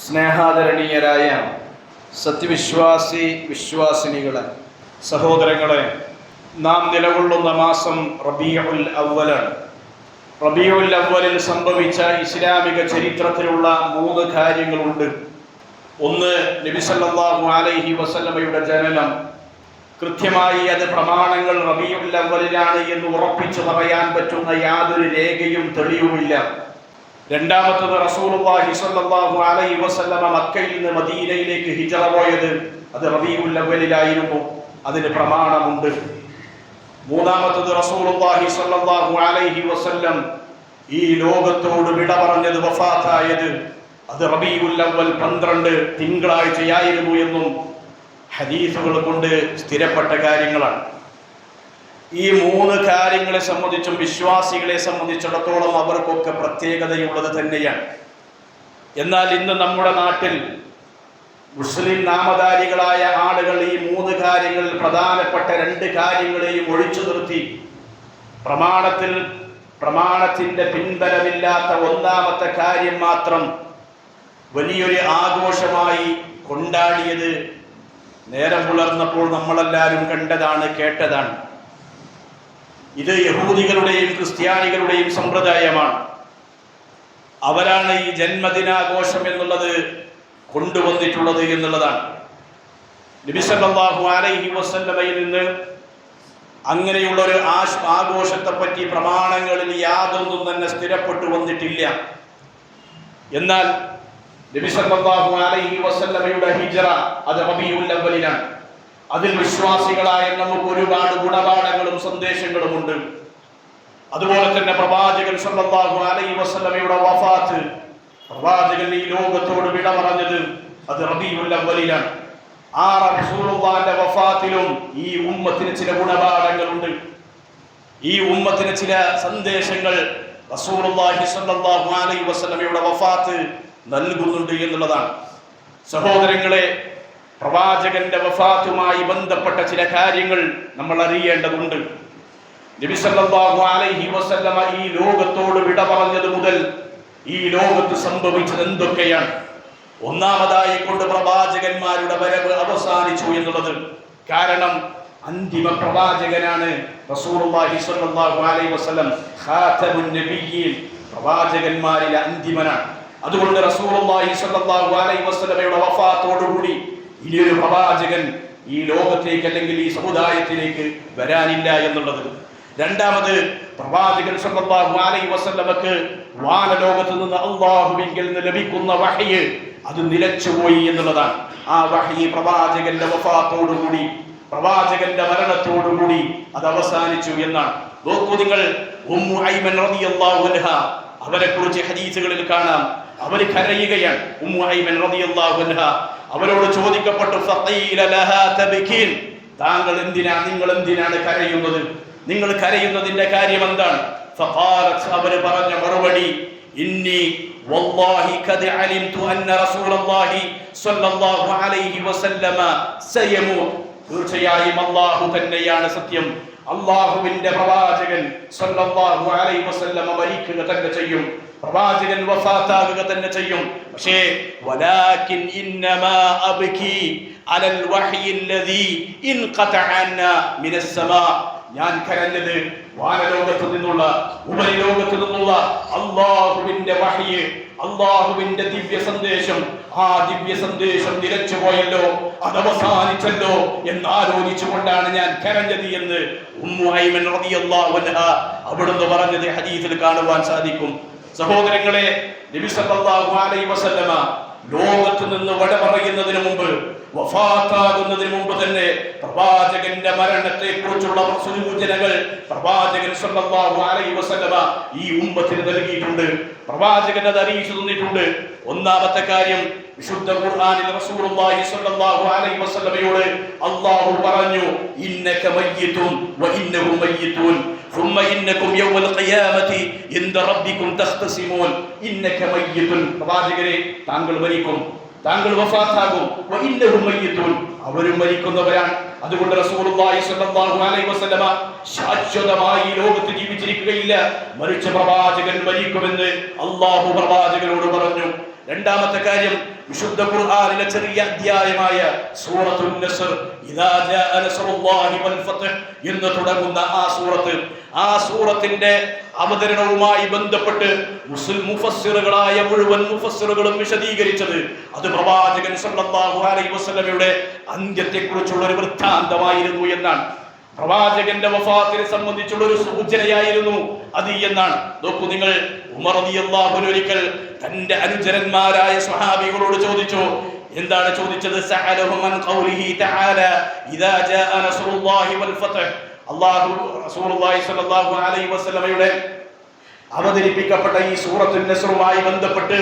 സ്നേഹാദരണീയരായ സത്യവിശ്വാസി വിശ്വാസിനികളെ, സഹോദരങ്ങളെ, നാം നിലകൊള്ളുന്ന മാസം റബീഉൽ അവ്വലാണ്. റബീഉൽ അവ്വലിൽ സംഭവിച്ച ഇസ്ലാമിക ചരിത്രത്തിലുള്ള 3 കാര്യങ്ങളുണ്ട്. ഒന്ന്, നബി സല്ലല്ലാഹു അലൈഹി വസല്ലമയുടെ ജനനം. കൃത്യമായി അത് പ്രമാണങ്ങൾ റബീഉൽ അവ്വലിലാണ് എന്ന് ഉറപ്പിച്ചു പറയാൻ പറ്റുന്ന യാതൊരു രേഖയും തെളിവുമില്ല. രണ്ടാമത്തത്, റസൂലുള്ളാഹി സ്വല്ലല്ലാഹു അലൈഹി വസല്ലമ മക്കയിൽ നിന്ന് മദീനയിലേക്ക് ഹിജ്റ പോയത് അത് റബീഉൽ അവ്വലിലായിരുന്നു. അതിന് പ്രമാണമുണ്ട്. മൂന്നാമത്തത്, റസൂലുള്ളാഹി സ്വല്ലല്ലാഹു അലൈഹി വസല്ലം ഈ ലോകത്തോട് വിട പറഞ്ഞത്, വഫാത്തായത് അത് റബീഉൽ അവ്വൽ 12 തിങ്കളാഴ്ചയായിരുന്നു എന്നും ഹദീസുകൾ കൊണ്ട് സ്ഥിരപ്പെട്ട കാര്യങ്ങളാണ്. ഈ 3 കാര്യങ്ങളെ സംബന്ധിച്ചും വിശ്വാസികളെ സംബന്ധിച്ചിടത്തോളം അവർക്കൊക്കെ പ്രത്യേകതയുള്ളത് തന്നെയാണ്. എന്നാൽ ഇന്ന് നമ്മുടെ നാട്ടിൽ മുസ്ലിം നാമധാരികളായ ആളുകൾ ഈ 3 കാര്യങ്ങളിൽ പ്രധാനപ്പെട്ട 2 കാര്യങ്ങളെയും ഒഴിച്ചു നിർത്തി പ്രമാണത്തിന്റെ പിൻബലമില്ലാത്ത ഒന്നാമത്തെ കാര്യം മാത്രം വലിയൊരു ആഘോഷമായി കൊണ്ടാടിയത് നേരം പുലർന്നപ്പോൾ നമ്മളെല്ലാവരും കണ്ടതാണ്, കേട്ടതാണ്. ഇത് യഹൂദികളുടെയും ക്രിസ്ത്യാനികളുടെയും സമ്പ്രദായമാണ്. അവരാണ് ഈ ജന്മദിനാഘോഷം എന്നുള്ളത് കൊണ്ടുവന്നിട്ടുള്ളത് എന്നുള്ളതാണ്. നബി സല്ലല്ലാഹു അലൈഹി വസല്ലമയിൽ നിന്ന് അങ്ങനെയുള്ള ഒരു ആഘോഷത്തെ പറ്റി പ്രമാണങ്ങളിൽ യാതൊന്നും തന്നെ സ്ഥിരപ്പെട്ടു വന്നിട്ടില്ല. എന്നാൽ നബി സല്ലല്ലാഹു അലൈഹി വസല്ലമയുടെ ഹിജ്റ അത് റബീഉൽ അവ്വലിലാണ്. അതിൽ വിശ്വാസികളായ നമുക്ക് ഒരുപാട് ഗുണപാഠങ്ങളും സന്ദേശങ്ങളും ഉണ്ട്. അതുപോലെ തന്നെ പ്രവാചകൻ സല്ലല്ലാഹു അലൈഹി വസല്ലമയുടെ വഫാത്ത്, പ്രവാചകൻ ഈ ലോകത്തോട് വിട പറഞ്ഞത് അത് റബീഉൽ അവ്വലിലാണ്. ആ റസൂലുള്ളാഹിന്റെ വഫാത്തിലും ഈ ഉമ്മത്തിന് ചില ഗുണപാഠങ്ങളുണ്ട്. ഈ ഉമ്മത്തിന് ചില സന്ദേശങ്ങൾ റസൂലുള്ളാഹി സ്വല്ലല്ലാഹു അലൈഹി വസല്ലമയുടെ വഫാത്ത് നൽകുന്നുണ്ട് എന്നുള്ളതാണ്. സഹോദരങ്ങളെ, പ്രവാചകന്റെ വഫാത്തുമായി ബന്ധപ്പെട്ട ചില കാര്യങ്ങൾ നമ്മൾ അറിയേണ്ടതുണ്ട്. നബി സല്ലല്ലാഹു അലൈഹി വസല്ലമ ഈ ലോകത്തോട് വിട പറഞ്ഞത് മുതൽ ഈ ലോകത്ത് സംഭവിച്ചത് എന്തൊക്കെയാണ്? ഒന്നാമതായി കൊണ്ട് പ്രവാചകന്മാരുടെ വരവ് അവസാനിച്ചു എന്നുള്ളത്. കാരണം അന്തിമ പ്രവാചകനാണ് റസൂലുള്ളാഹി സ്വല്ലല്ലാഹു അലൈഹി വസല്ലം. ഖാതമുൻ നബിയ്യീൻ, പ്രവാചകന്മാരിലെ അന്തിമനാണ്. അതുകൊണ്ട് റസൂലുള്ളാഹി സ്വല്ലല്ലാഹു അലൈഹി വസല്ലമയുടെ വഫാത്തോടുകൂടി ഇനിയൊരു പ്രവാചകൻ ഈ ലോകത്തേക്ക് അല്ലെങ്കിൽ ഈ സമുദായത്തിലേക്ക് വരാനില്ല എന്നുള്ളത്. രണ്ടാമത്, പ്രവാചകൻ സല്ലല്ലാഹു അലൈഹി വസല്ലമക്ക് വാനലോകത്ത് നിന്ന് അല്ലാഹുവിങ്കിൽ നിന്ന് ലഭിക്കുന്ന വഹ്യ് അത് നിലച്ചുപോയി എന്നുള്ളതാണ്. ആ വഹ്യ് പ്രവാചകന്റെ വഫാത്തോടുകൂടി, പ്രവാചകന്റെ മരണത്തോടുകൂടി അത് അവസാനിച്ചു എന്നാണ്. നോക്കൂ നിങ്ങൾ, ഉമ്മു ഐമൻ റളിയല്ലാഹു അൻഹ, അവരെ കുറിച്ച് ഹദീസുകളിൽ കാണാം. അവർ കരയുകയാണ്. ഉമ്മു ഐമൻ റളിയല്ലാഹു അൻഹ, അവരോട് ചോദിക്കപ്പെട്ടു, ഫഖീല ലഹാ തബ്കീൻ, നിങ്ങൾ എന്തിനാണ് കരയുന്നത്? നിങ്ങൾ കരയുന്നതിന്റെ കാര്യം എന്താണ്? ഫഖാലത്, അവർ പറഞ്ഞ മറുപടി, ഇന്നി വല്ലാഹി ഖദ് അലിംതു അന്ന റസൂലുള്ളാഹി സ്വല്ലല്ലാഹു അലൈഹി വസല്ലമ സയമൂത്, തീർച്ചയായും അല്ലാഹു തന്നെയാണ് സത്യം. അല്ലാഹുവിന്റെ പ്രവാചകൻ സ്വല്ലല്ലാഹു അലൈഹി വസല്ലമ മരിക്കുക തന്നെ ചെയ്യും, പ്രവാചകൻ വഫാത്താകുക തന്നെ ചെയ്യും. പക്ഷേ വലാകിൻ ഇന്നമാ അബ്കി അലൽ വഹ്യി അല്ലദീ ഇൻഖതഅ അന്നാ മിനസ് സമാ, ഞാൻ കരഞ്ഞത് വാനലോകത്തു നിന്നുള്ള ഉപരിലോകത്തു നിന്നുള്ള അല്ലാഹുവിന്റെ വഹ്യ്, അല്ലാഹുവിന്റെ ദിവ്യ സന്ദേശം. ആ ദിവ്യ സന്ദേശം നിലച്ചു പോയല്ലോ, അത് അവസാനിച്ചല്ലോ എന്നാലോചിച്ചുകൊണ്ടാണ് ഞാൻ കരഞ്ഞത് എന്ന് ഉമ്മു ഐമൻ റളിയല്ലാഹു അൻഹ അവിടുന്ന് പറഞ്ഞത് ഹദീസിൽ കാണുവാൻ സാധിക്കും. സഹോദരങ്ങളെ, നബി സല്ലല്ലാഹു അലൈഹി വസല്ലമ ലോകത്ത് നിന്ന് വട പറയുന്നതിന് മുമ്പ്, വഫാത്താകുന്നതിന് മുമ്പ് തന്നെ പ്രവാചകന്റെ മരണത്തെ കുറിച്ചുള്ള സൂചനകൾ പ്രവാചകൻ സല്ലല്ലാഹു അലൈഹി വസല്ലമ ഈ ഉമ്മത്തിന് നൽകിയിട്ടുണ്ട്. പ്രവാചകൻ അത് അറിയിച്ചു തന്നിട്ടുണ്ട്. ഒന്നാമത്തെ കാര്യം, വിശുദ്ധ ഖുർആനിൽ റസൂലുള്ളാഹി സ്വല്ലല്ലാഹു അലൈഹി വസല്ലമയോട് അല്ലാഹു പറഞ്ഞു, ഇന്നക മയ്യിതുൻ വ ഇന്നഹു മയ്യിതുൻ ثم انكم يوم القيامه عند ربكم تختصمون. ഇന്നക മയ്യിതുൻ, പ്രവാചകരെ താങ്കൾ മരിക്കും, താങ്കൾ വഫാത്താകും. വ ഇന്നഹു മയ്യിതുൻ, അവരും മരിക്കുന്നവരാണ്. അതുകൊണ്ട് റസൂലുള്ളാഹി സ്വല്ലല്ലാഹു അലൈഹി വസല്ലമ ശാശ്വതമായി ലോകത്ത് ജീവിച്ചിരിക്കുകയില്ല, മരിച്ച പ്രവാചകൻ മരിക്കുമെന്ന് അല്ലാഹു പ്രവാചകനോട് പറഞ്ഞു. രണ്ടാമത്തെ കാര്യം, വിശുദ്ധ ഖുർആനിലെ ചെറിയ അധ്യായമായ സൂറത്തുൻ നസ്ർ, ഇദാ ജാഅ നസ്റുല്ലാഹി വൽ ഫത്ഹ് എന്ന് തുടങ്ങുന്ന ആ സൂറത്തിന്റെ അവതരണവുമായി ബന്ധപ്പെട്ട് മുഫസ്സിറുകളായ മുഴുവൻ മുഫസ്സിറുകളും വിശദീകരിച്ചത് അത് പ്രവാചകൻ സല്ലല്ലാഹു അലൈഹി വസല്ലമയുടെ അന്ത്യത്തെക്കുറിച്ചുള്ള ഒരു വൃത്താന്തമായിരുന്നു എന്നാണ്. പ്രവാചകന്റെ വഫാത്തിനെ സംബന്ധിച്ചുള്ള ഒരു സൂചനയായിരുന്നു അത് എന്നാണ്. നോക്കൂ നിങ്ങൾ, ഉമർ റളിയല്ലാഹു അൻഹു ഒരിക്കൽ തന്റെ അനുചരന്മാരായ സ്വഹാബികളോട് ചോദിച്ചു. എന്താണ് ചോദിച്ചത്? സഅലഹും അൻ ഖൗലിഹി തആല ഇദാ ജാഅ നസ്റുല്ലാഹി വൽ ഫത്ഹ്. റസൂലുള്ളാഹി സ്വല്ലല്ലാഹു അലൈഹി വസല്ലമയുടെ അവതരിപ്പിക്കപ്പെട്ട ഈ സൂറത്തുൻ നസ്റുമായി ബന്ധപ്പെട്ട്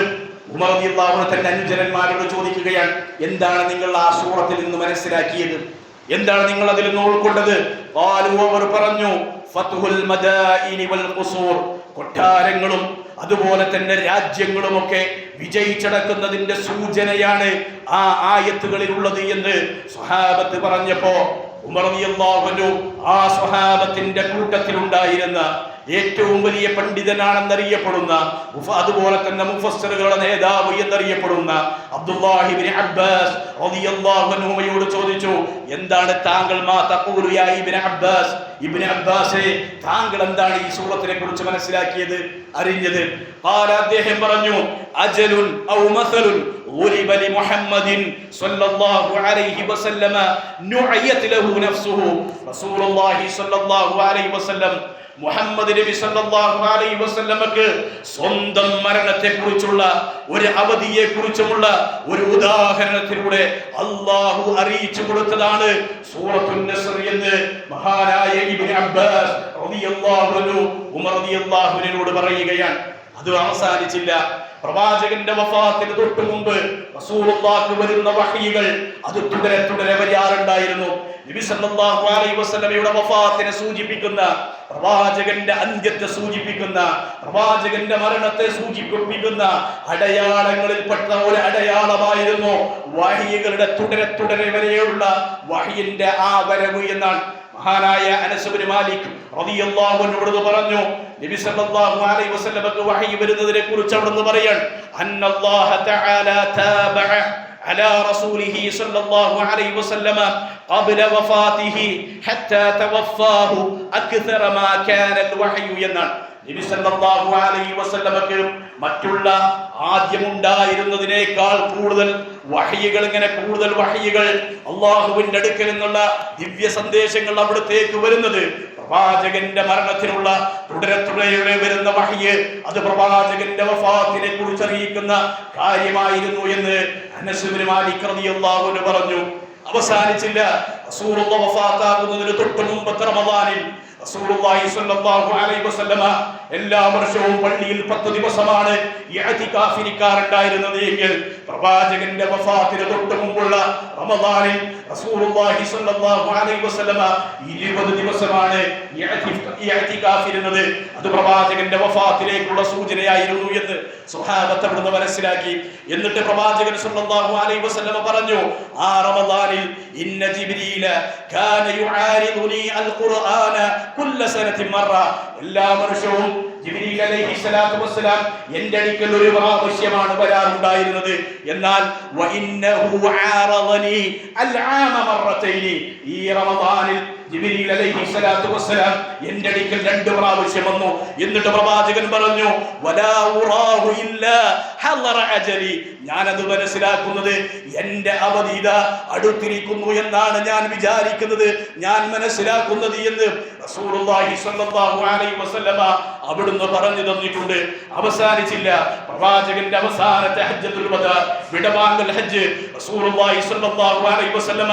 ഉമർ റളിയല്ലാഹു അൻഹു തന്റെ അനുചരന്മാരോട് ചോദിക്കുകയാണ്, എന്താണ് നിങ്ങൾ ആ സൂറത്തിൽ നിന്ന് മനസ്സിലാക്കിയത്? എന്താണ് നിങ്ങൾ അതിൽ നിന്ന് ഉൾക്കൊണ്ടത്? അവർ പറഞ്ഞു, ഫത്ഹുൽ മദാഇനി വൽ ഖുസൂർ, കൊട്ടാരങ്ങളും അതുപോലെ തന്നെ രാജ്യങ്ങളുമൊക്കെ വിജയിച്ചടക്കുന്നതിന്റെ സൂചനയാണ് ആ ആയത്തുകളിൽ ഉള്ളത് എന്ന് സ്വഹാബത്ത് പറഞ്ഞപ്പോ ഉമർ റളിയല്ലാഹു അൻഹു ആ സ്വഹാബത്തിന്റെ കൂട്ടത്തിലുണ്ടായിരുന്ന ഏറ്റവും വലിയ പണ്ഡിതനാണെന്നറിയപ്പെടുന്ന, അതുപോലെ തന്നെ മുഫസ്സിറുകളുടെ നേതാവ് എന്നറിയപ്പെടുന്ന അബ്ദുല്ലാഹി ഇബ്നു അബ്ബാസ് റളിയല്ലാഹു അൻഹുയോട് ചോദിച്ചു, എന്താണ് താങ്കൾ മാ തഖൂലു യാ ഇബ്നു അബ്ബാസ്, ഇബ്നു അബ്ബാസേ താങ്കൾ എന്താണ് ഈ സൂറത്തിനെ കുറിച്ച് മനസ്സിലാക്കിയത്, അറിഞ്ഞത്? ഖാല, അദ്ദേഹം പറഞ്ഞു, അജലുൻ ഔ മസലുൻ ضرب لمحمد صلى الله عليه وسلم نعيت له نفسه. رسول الله صلى الله عليه وسلم മുഹമ്മദ് നബി സല്ലല്ലാഹു അലൈഹി വസല്ലമക്ക് സ്വന്തം മരണത്തെക്കുറിച്ചുള്ള ഒരു അവധിയെക്കുറിച്ചുമുള്ള ഒരു ഉദാഹരണത്തിലൂടെ അല്ലാഹു അറിയിച്ചു കൊടുത്തതാണ് സൂറത്തുൻ നസ്ർ എന്ന് മഹാനായ ഇബ്നു അബ്ബാസ് റളിയല്ലാഹു അൻഹു ഉമർ റളിയല്ലാഹു അൻഹുവിനോട് പറയുകയാണ്. അത് അവസാനിച്ചില്ല. പ്രവാചകന്റെ വഫാത്തിന് തൊട്ടു മുമ്പ് റസൂലുള്ളാഹിക്ക് വരുന്ന വഹയികൾ അത് തുടരെ വരാറുണ്ടായിരുന്നു. നബി സല്ലല്ലാഹു അലൈഹി വസല്ലമയുടെ വഫാത്തിനെ സൂചിപ്പിക്കുന്ന, പ്രവാചകന്റെ അന്ത്യത്തെ സൂചിപ്പിക്കുന്ന, പ്രവാചകന്റെ മരണത്തെ സൂചിപ്പിക്കുന്ന അടയാളങ്ങളിൽപ്പെട്ട ഒരു അടയാളമായിരുന്നു വഹയികളുടെ തുടരെ വരെയുള്ള വഹയിന്റെ ആ വരവ് എന്നാണ്. മഹാനായ അനസ് ഇബ്നു മാലിക് റളിയല്ലാഹു അൻഹു പറഞ്ഞു, നബി സല്ലല്ലാഹു അലൈഹി വസല്ലമക്ക് വഹയി വരുന്നതിനെ കുറിച്ച് അവിടുന്ന് പറയാണ്, അന്നല്ലാഹ തആല താബഅ അലാ റസൂലിഹി സല്ലല്ലാഹു അലൈഹി വസല്ലമ ഖബ്ല വഫാതിഹി ഹത്താ തവഫാഹു അക്സറ മാ കാന അൽവഹയു എന്നാണ്. നബി സല്ലല്ലാഹു അലൈഹി വസല്ലമക്ക് മറ്റുള്ള ആദ്യമുണ്ടായിരുന്നതിനേക്കാൾ കൂടുതൽ വഹയികൾ, ഇങ്ങനെ കൂടുതൽ വഹയികൾ അല്ലാഹുവിന്റെ അടുക്കൽ നിന്നുള്ള ദിവ്യ സന്ദേശങ്ങൾ അവിടത്തേക്ക് വരുന്നത് പ്രവാചകന്റെ മരണത്തിനുള്ള തുടരെ വരുന്ന വഹയ് അത് പ്രവാചകന്റെ വഫാത്തിനെ കുറിച്ച് അറിയിക്കുന്ന കാര്യമായിരുന്നു എന്ന് അനസ് ഇബ്നു മാലിക് റളിയല്ലാഹു അൻഹു പറഞ്ഞു. അവസാനിച്ചില്ല. റസൂലുള്ളാഹി വഫാത്താകുന്നതിന് തൊട്ട് മുമ്പത്തെ റമദാനിൽ റസൂലുള്ളാഹി സ്വല്ലല്ലാഹു അലൈഹി വസല്ലമ എല്ലാ വർഷവും പള്ളിയിൽ 10 ദിവസമാണ് ഇഅ്തികാഫിരിക്കാറുണ്ടായിരുന്നത് എങ്കിൽ പ്രവാചകന്റെ വഫാത്തിന് തൊട്ട് മുമ്പുള്ള റമദാനിൽ റസൂലുള്ളാഹി സ്വല്ലല്ലാഹു അലൈഹി വസല്ലമ 20 ദിവസമാണ് ഇഅ്തികാഫിരുന്നത്. അത് പ്രവാചകന്റെ വഫാത്തിലേക്കുള്ള സൂചനയായിരുന്നു എന്ന് സ്വഹാബത്ത് അവിടുന്ന് മനസ്സിലാക്കി. എന്നിട്ട് പ്രവാചകൻ സ്വല്ലല്ലാഹു അലൈഹി വസല്ലമ പറഞ്ഞു, ആ റമദാനിൽ ഇന്ന ജിബ്രീല കാന യുആരിദുനി അൽ ഖുർആന കുല്ല സനതി മറ, എല്ലാ വർഷവും ജിബ്രീൽ അലൈഹിസ്സലാത്തു വസ്സലാം എൻ്റെ അടുക്കൽ ഒരു പ്രാവശ്യമാണ് വരാറുണ്ടായിരുന്നത്. എന്നാൽ വഇന്നഹു ആറദനി അൽആമ മറതൈനി, ഈ റമദാനിൽ ജിബ്രീൽ അലൈഹിസ്സലാത്തു വസ്സലാം എൻ്റെ അടുക്കൽ 2 പ്രാവശ്യം വന്നു. എന്നിട്ട് പ്രവാചകൻ പറഞ്ഞു, വലാ ഉറാഹു ഇല്ലാ ഹളറ അജലി, ഞാനത് മനസ്സിലാക്കുന്നത് എൻ്റെ അവധി ഇതാ അടുത്തിരിക്കുന്നു എന്നാണ് ഞാൻ വിചാരിക്കുന്നത്, ഞാൻ മനസ്സിലാക്കുന്നത് എന്ന് റസൂലുള്ളാഹി സ്വല്ലല്ലാഹു അലൈഹി വസല്ലമ അവിടുന്ന് പറഞ്ഞു തന്നിട്ടുണ്ട്. അവസാനിച്ചില്ല. പ്രവാചകന്റെ അവസാനത്തെ ഹജ്ജത്തുൽ വദാ, വിടവാങ്ങൽ ഹജ്ജ്, റസൂലുള്ളാഹി സ്വല്ലല്ലാഹു അലൈഹി വസല്ലമ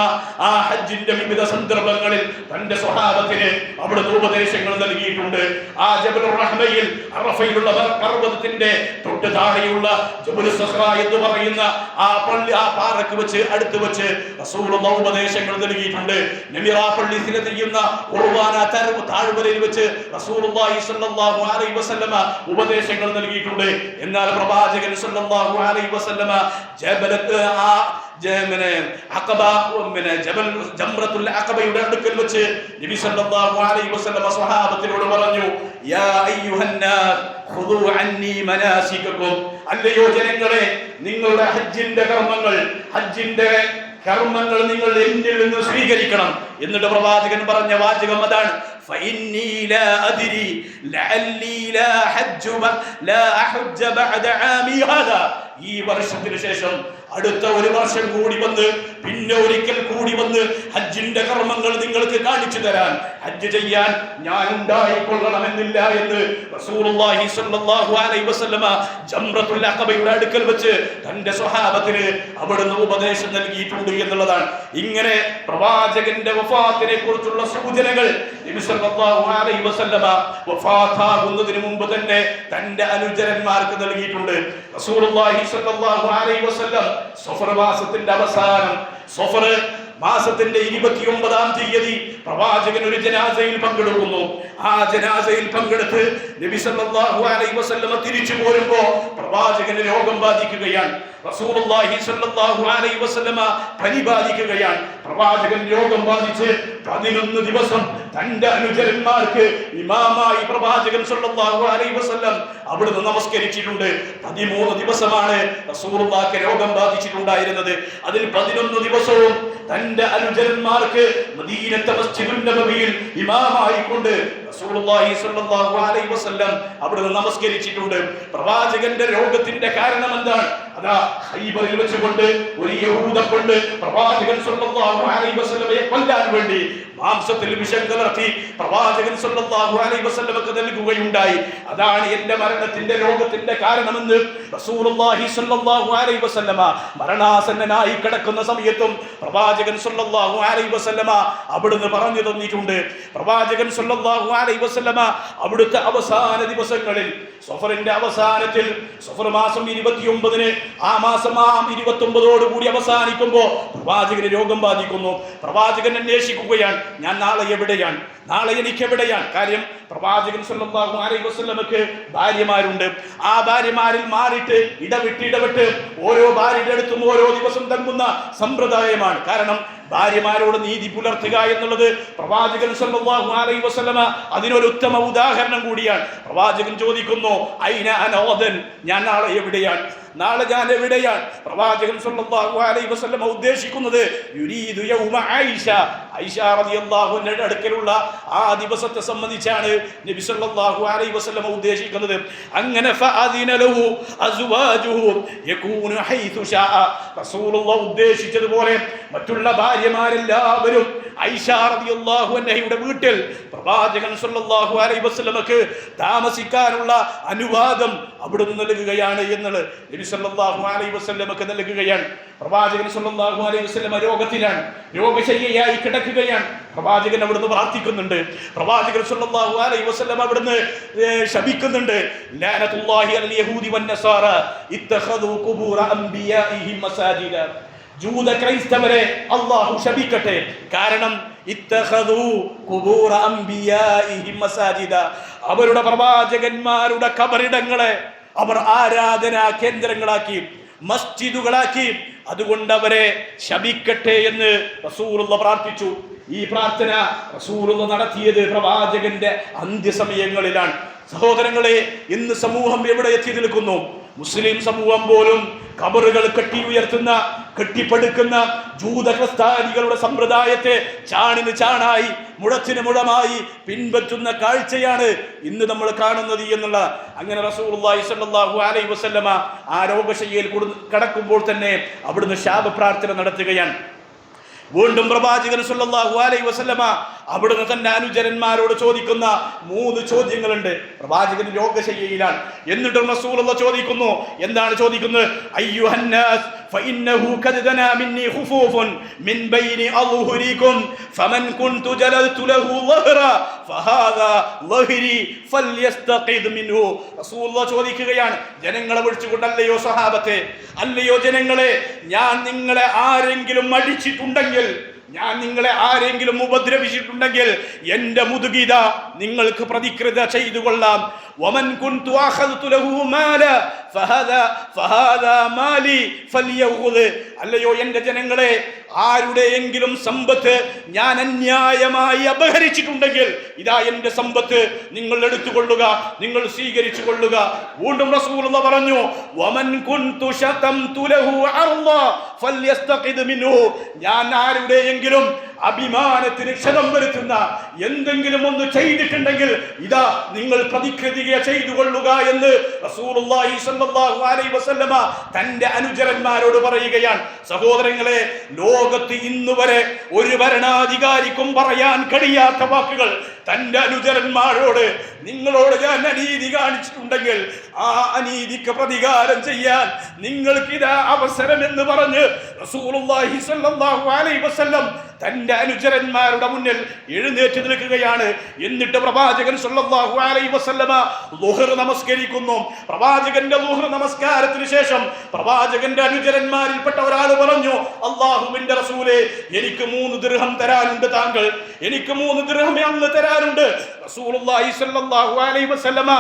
ആ ഹജ്ജിന്റെ വിവിധ സന്ദർഭങ്ങളിൽ തന്റെ സ്വഹാബത്തിന് അവിടുന്ന് ഉപദേശങ്ങൾ നൽകിയിട്ടുണ്ട്. ആ ജബലുർ റഹ്മയിൽ അറഫയിലുള്ള പർവ്വതത്തിന്റെ തൊട്ട് താഴെയുള്ള ജബലുൽ സഖ്റ എന്ന് പറയുന്ന ആ പള്ളി, ആ പാറക്ക് വെച്ച് അടുത്ത് വെച്ച് റസൂലുള്ളാഹി ഉപദേശങ്ങൾ നൽകിയിട്ടുണ്ട്. നമിറ പള്ളി സ്ഥിതി ചെയ്യുന്ന ഖുർആന താഴ്വരയിൽ വെച്ച് റസൂലുള്ളാഹി സ്വല്ലല്ലാഹു അലൈഹി വസല്ലമ ഉപദേശങ്ങൾ നൽകിയിട്ടുണ്ട്. എന്നാൽ പ്രവാചകൻ സ്വല്ലല്ലാഹു അലൈഹി വസല്ലമ ജംറത്തുൽ അഖബയുടെ അടുക്കൽ വെച്ച് നബി സല്ലല്ലാഹു അലൈഹി വസല്ലമ സ്വഹാബത്തിനോട് പറഞ്ഞു, യാ അയ്യുഹന്നാസ് ഖുദൂ അന്നി മനാസികകും, അല്ലയോ ജനങ്ങളെ, നിങ്ങളുടെ ഹജ്ജിന്റെ കർമ്മങ്ങൾ നിങ്ങൾ എന്നിൽ നിന്ന് സ്വീകരിക്കണം. എന്നിട്ട് പ്രവാചകൻ പറഞ്ഞ വാചകം അതാണ്, فإني لا أدري لعلي لا أحج بعد عامي هذا. ഈ വർഷത്തിന് ശേഷം അടുത്ത ഒരു വർഷം കൂടി വന്ന് പിന്നെ ഒരിക്കൽ കൂടി വന്ന് ഹജ്ജിന്റെ കർമ്മങ്ങൾ നിങ്ങൾക്ക് കാണിച്ചു തരാൻ, ഹജ്ജ് ചെയ്യാൻ ഞാൻ ഉണ്ടായിക്കൊള്ളണമെന്നില്ല എന്ന് റസൂലുള്ളാഹി സ്വല്ലല്ലാഹു അലൈഹി വസല്ലമ ജംറത്തുൽ അഖബയുടെ അടുക്കൽ വെച്ച് തന്റെ സ്വഹാബത്തിന് അവിടുന്ന് ഉപദേശം നൽകിയിട്ടുണ്ട് എന്നുള്ളതാണ്. ഇങ്ങനെ പ്രവാചകന്റെ വഫാത്തിനെ കുറിച്ചുള്ള സൂചനകൾ നബി സല്ലല്ലാഹു അലൈഹി വസല്ലമ വഫാത്താകുന്നതിന് മുമ്പ് തന്നെ തന്റെ അനുചരന്മാർക്ക് നൽകിയിട്ടുണ്ട്. റസൂലുള്ളാഹി സ്വല്ലല്ലാഹു അലൈഹി വസല്ലം സഫർ മാസത്തിന്റെ അവസാനം, സഫർ മാസത്തിന്റെ 29-ാം തീയതി പ്രവാചകൻ ഒരു ജനാസയിൽ പങ്കെടുക്കുന്നു. ആ ജനാസയിൽ പങ്കെടുത്ത് നബി സല്ലല്ലാഹു അലൈഹി വസല്ലം തിരിച്ചു പോരുമ്പോൾ പ്രവാചകന് രോഗം ബാധിക്കുകയാണ്. റസൂലുള്ളാഹി സ്വല്ലല്ലാഹു അലൈഹി വസല്ലം പരിപാലിക്കുകയാണ്. പ്രവാചകൻ രോഗം ബാധിച്ച് 11 ദിവസം തന്റെ അനുചരന്മാർക്ക് ഇമാമായി പ്രവാചകൻ സ്വല്ലല്ലാഹു അലൈഹി വസല്ലം അവിടുന്ന് നമസ്കരിച്ചിട്ടുണ്ട്. 13 ദിവസമാണ് റസൂലുള്ളാഹിക്ക് രോഗം ബാധിച്ചിട്ടുണ്ടായിരുന്നത്. അതിൽ 11 ദിവസവും തന്റെ അനുചരന്മാർക്ക് മദീനത്തെ മസ്ജിദുൻ നബവിയിൽ ഇമാമായി കൊണ്ട് റസൂലുള്ളാഹി സ്വല്ലല്ലാഹു അലൈഹി വസല്ലം അവിടുന്ന് നമസ്കരിച്ചിട്ടുണ്ട്. പ്രവാചകന്റെ രോഗത്തിന്റെ കാരണം എന്താണ്? അതാ ഖൈബറിൽ വെച്ചുകൊണ്ട് ഒരു യഹൂദ കൊണ്ട് പ്രവാചകൻ സ്വല്ലല്ലാഹു അലൈഹി വസല്ലമയെ കൊല്ലാൻ വേണ്ടി മാംസത്തിൽ വിഷം കലർത്തി പ്രവാചകൻ സ്വല്ലല്ലാഹു അലൈഹി വസല്ലമക്ക് നൽകുകയുണ്ടായി. അതാണ് എന്റെ മരണത്തിന്റെ രോഗത്തിന്റെ കാരണമെന്ന് റസൂലുള്ളാഹി സ്വല്ലല്ലാഹു അലൈഹി വസല്ലമ മരണാസന്നനായി കിടക്കുന്ന സമയത്തും പ്രവാചകൻ സ്വല്ലല്ലാഹു അലൈഹി വസല്ലമ അവിടുന്ന് പറഞ്ഞു തന്നിട്ടുണ്ട്. പ്രവാചകൻ സ്വല്ലല്ലാഹു അലൈഹി വസല്ലമ അവിടുത്തെ അവസാന ദിവസങ്ങളിൽ, സഫറിന്റെ അവസാനത്തിൽ, സഫർ മാസം 29-ന്, ആ മാസം 29-ഓട് കൂടി അവസാനിക്കുമ്പോൾ പ്രവാചകന് രോഗം ബാധിക്കുന്നു. പ്രവാചകൻ അന്വേഷിക്കുകയാണ്, ഞാൻ നാളെ എവിടെയാണ്, നാളെ എനിക്ക് എവിടെയാണ്. കാര്യം പ്രവാചകൻ സ്വല്ലല്ലാഹു അലൈഹി വസല്ലമക്ക് ഭാര്യമാരുണ്ട്. ആ ഭാര്യമാരിൽ മാറിയിട്ട് ഇടവിട്ട് ഓരോ ഭാര്യയുടെ അടുത്തും ഓരോ ദിവസം തങ്ങുന്ന സമ്പ്രദായമാണ്. കാരണം ഭാര്യമാരോട് നീതി പുലർത്തുക എന്നുള്ളത് പ്രവാചകൻ സ്വല്ലല്ലാഹു അലൈഹി വസല്ലമ അതിനൊരു ഉത്തമ ഉദാഹരണം കൂടിയാണ്. പ്രവാചകൻ ചോദിക്കുന്നു, ഐന അനോദൻ, ഞാൻ നാളെ എവിടെയാണ്, നാളെ ഞാൻ എവിടെയാണ്? പ്രവാചകൻ സ്വല്ലല്ലാഹു അലൈഹി വസല്ലമ ഉദ്ദേശിക്കുന്നത് യുരീദു യൗമ ആയിഷ, ആയിഷ റളിയല്ലാഹു അൻഹയുടെ അടുക്കലുള്ള ആ ദിവസത്തെ സംബന്ധിച്ചാണ് നബി സല്ലല്ലാഹു അലൈഹി വസല്ലമ ഉദ്ദേശിക്കുന്നത്. അങ്ങനെ ഫഅദിന ലഹു അസ്വാജുഹു യകൂനു ഹൈതു ശാഅ, റസൂലുള്ളാഹി ഉദ്ദേശിച്ചതുപോലെ മറ്റുള്ള ഭാര്യമാരെല്ലാവരും ആയിഷ റളിയല്ലാഹു അൻഹയുടെ വീട്ടിൽ പ്രവാചകൻ സ്വല്ലല്ലാഹു അലൈഹി വസല്ലമക്ക് താമസിക്കാനുള്ള അനുവാദം അവിടുന്ന് നൽകുകയാണ് എന്നുള്ളത് നബി സല്ലല്ലാഹു അലൈഹി വസല്ലമക്ക് നൽകുകയാണ്. പ്രവാചകൻ സ്വല്ലല്ലാഹു അലൈഹി വസല്ലമ രോഗത്തിലാണ്, രോഗശയ്യയായി കിടക്കുകയാണ്. പ്രവാചകൻ അവിടുന്ന് പ്രാർത്ഥിക്കുന്നുണ്ട്. പ്രവാചകൻ സ്വല്ലല്ലാഹു അലൈഹി വസല്ലമ അവിടുന്ന് ശപിക്കുന്നുണ്ട്, ലഅനത്തുല്ലാഹി അലൽ യഹൂദി വന്നസാറ ഇത്തഖദു ഖുബൂറ അംബിയാഇഹിം മസാജിദ, ജൂത ക്രൈസ്തവരെ അല്ലാഹു ശപിക്കട്ടെ. കാരണം ഇത്തഖദു ഖുബൂറ അംബിയാഇഹിം മസാജിദ, അവരുടെ പ്രവാചകന്മാരുടെ ഖബറിടങ്ങളെ അവർ ആരാധനാ കേന്ദ്രങ്ങളാക്കി, മസ്ജിദുകളാക്കി. അതുകൊണ്ട് അവരെ ശപിക്കട്ടെ എന്ന് റസൂലുള്ളാഹി പ്രാർത്ഥിച്ചു. ഈ പ്രാർത്ഥന റസൂലുള്ളാഹി നടത്തിയത് പ്രവാചകന്റെ അന്ത്യസമയങ്ങളിലാണ്. സഹോദരങ്ങളെ, ഇന്ന് സമൂഹം എവിടെ എത്തി നിൽക്കുന്നു? മുസ്ലിം സമൂഹം പോലും ഖബറുകൾ കെട്ടിയുയർത്തുന്ന, കെട്ടിപ്പടുക്കുന്ന ജൂത ക്രിസ്ത്യാനികളുടെ സമ്പ്രദായത്തെ ചാണിന് ചാണായി, മുഴത്തിന് മുഴമായി പിൻപറ്റുന്ന കാഴ്ചയാണ് ഇന്ന് നമ്മൾ കാണുന്നത് എന്നുള്ള. അങ്ങനെ റസൂലുള്ളാഹി സ്വല്ലല്ലാഹു അലൈഹി വസല്ലമ ആ രോഗശയ്യയിൽ കിടക്കുമ്പോൾ തന്നെ അവിടുന്ന് ശാപ പ്രാർത്ഥന നടത്തുകയാണ്. വീണ്ടും പ്രവാചകൻ സ്വല്ലല്ലാഹു അലൈഹി വസല്ലമ അവിടുന്ന് തന്റെ അനുചരന്മാരോട് ചോദിക്കുന്ന 3 ചോദ്യങ്ങളുണ്ട്. പ്രവാചകൻ രോഗശയ്യയിലാണ്. എന്നിട്ട് റസൂലുള്ളാഹി ചോദിക്കുന്നു, എന്താണ് ചോദിക്കുന്നത്? അയ്യുഹന്നാസ് ഫഇന്നഹു ഖദന മിന്നി ഖുഫൂഫുൻ മിൻ ബൈനി അദ്ഹുരികും ഫമൻ കുൻതു ജലൽതു ലഹു ളഹ്റ ഫഹാദാ ളഹ്രി ഫൽയസ്തഖിദ് മിൻഹു. റസൂലുള്ളാഹി ചോദിക്കുകയാണ്, ജനങ്ങളെ വിളിച്ചുകൊണ്ടല്ലയോ സഹാബത്തെ, അല്ലയോ ജനങ്ങളെ, ഞാൻ നിങ്ങളെ ആരെങ്കിലും അടിച്ചിട്ടുണ്ടെങ്കിൽ, ഞാൻ നിങ്ങളെ ആരെങ്കിലും ഉപദ്രവിച്ചിട്ടുണ്ടെങ്കിൽ എന്റെ മുതുകിത നിങ്ങൾക്ക് പ്രതികൃത ചെയ്തു കൊള്ളാം. വമൻ കുൻതു അഖദ്തു ലഹു മാല ഫഹാദാ മാലി ഫൽയഖുദ്. അല്ലയോ എൻ്റെ ജനങ്ങളെ, ആരുടെയെങ്കിലും സമ്പത്ത് ഞാൻ അന്യായമായി അപഹരിച്ചിട്ടുണ്ടെങ്കിൽ ഇതാ എൻ്റെ സമ്പത്ത്, നിങ്ങൾ എടുത്തുകൊള്ളുക, നിങ്ങൾ സ്വീകരിച്ചു കൊള്ളുക. വീണ്ടും റസൂലുള്ളാഹി പറഞ്ഞു, വമൻ കുൻതു ശതംതു ലഹു അർള ഫൽയസ്തഖിദ് മിൻഹു. ഞാൻ ആരുടെയെങ്കിലും അഭിമാനത്തിന് ക്ഷതം വരുത്തുന്ന എന്തെങ്കിലും ഒന്ന് ചെയ്തിട്ടുണ്ടെങ്കിൽ ഇതാ നിങ്ങൾ പ്രതിക്രിയ ചെയ്തു കൊള്ളുക എന്ന് റസൂലുള്ളാഹി സ്വല്ലല്ലാഹു അലൈഹി വസല്ലമ തന്റെ അനുചരന്മാരോട് പറയുകയാണ്. സഹോദരങ്ങളെ, ലോകത്ത് ഇന്ന് വരെ ഒരു ഭരണാധികാരിക്കും പറയാൻ കഴിയാത്ത വാക്കുകൾ തന്റെ അനുചരന്മാരോട്, നിങ്ങളോട് ഞാൻ അനീതി കാണിച്ചിട്ടുണ്ടെങ്കിൽ ആ അനീതിക്ക് പ്രതികാരം ചെയ്യാൻ നിങ്ങൾക്കിതാ അവസരം എന്ന് പറഞ്ഞ് റസൂലുള്ളാഹി സ്വല്ലല്ലാഹു അലൈഹി വസല്ലം തന്റെ അനുചരന്മാരുടെ മുന്നിൽ എഴുന്നേറ്റ് നിൽക്കുകയാണ്. എന്നിട്ട് പ്രവാചകൻ സ്വല്ലല്ലാഹു അലൈഹി വസല്ലമ ളുഹർ നമസ്കരിക്കുന്നു. പ്രവാചകന്റെ ളുഹർ നമസ്കാരത്തിന് ശേഷം പ്രവാചകന്റെ അനുചരന്മാരിൽപ്പെട്ട ഒരാൾ പറഞ്ഞു, അല്ലാഹുവിന്റെ റസൂലേ, എനിക്ക് 3 ദിർഹം തരാനുണ്ട് താങ്കൾ, എനിക്ക് 3 ദിർഹം അങ്ങ് തരാനുണ്ട്. റസൂലുള്ളാഹി സ്വല്ലല്ലാഹു അലൈഹി വസല്ലമ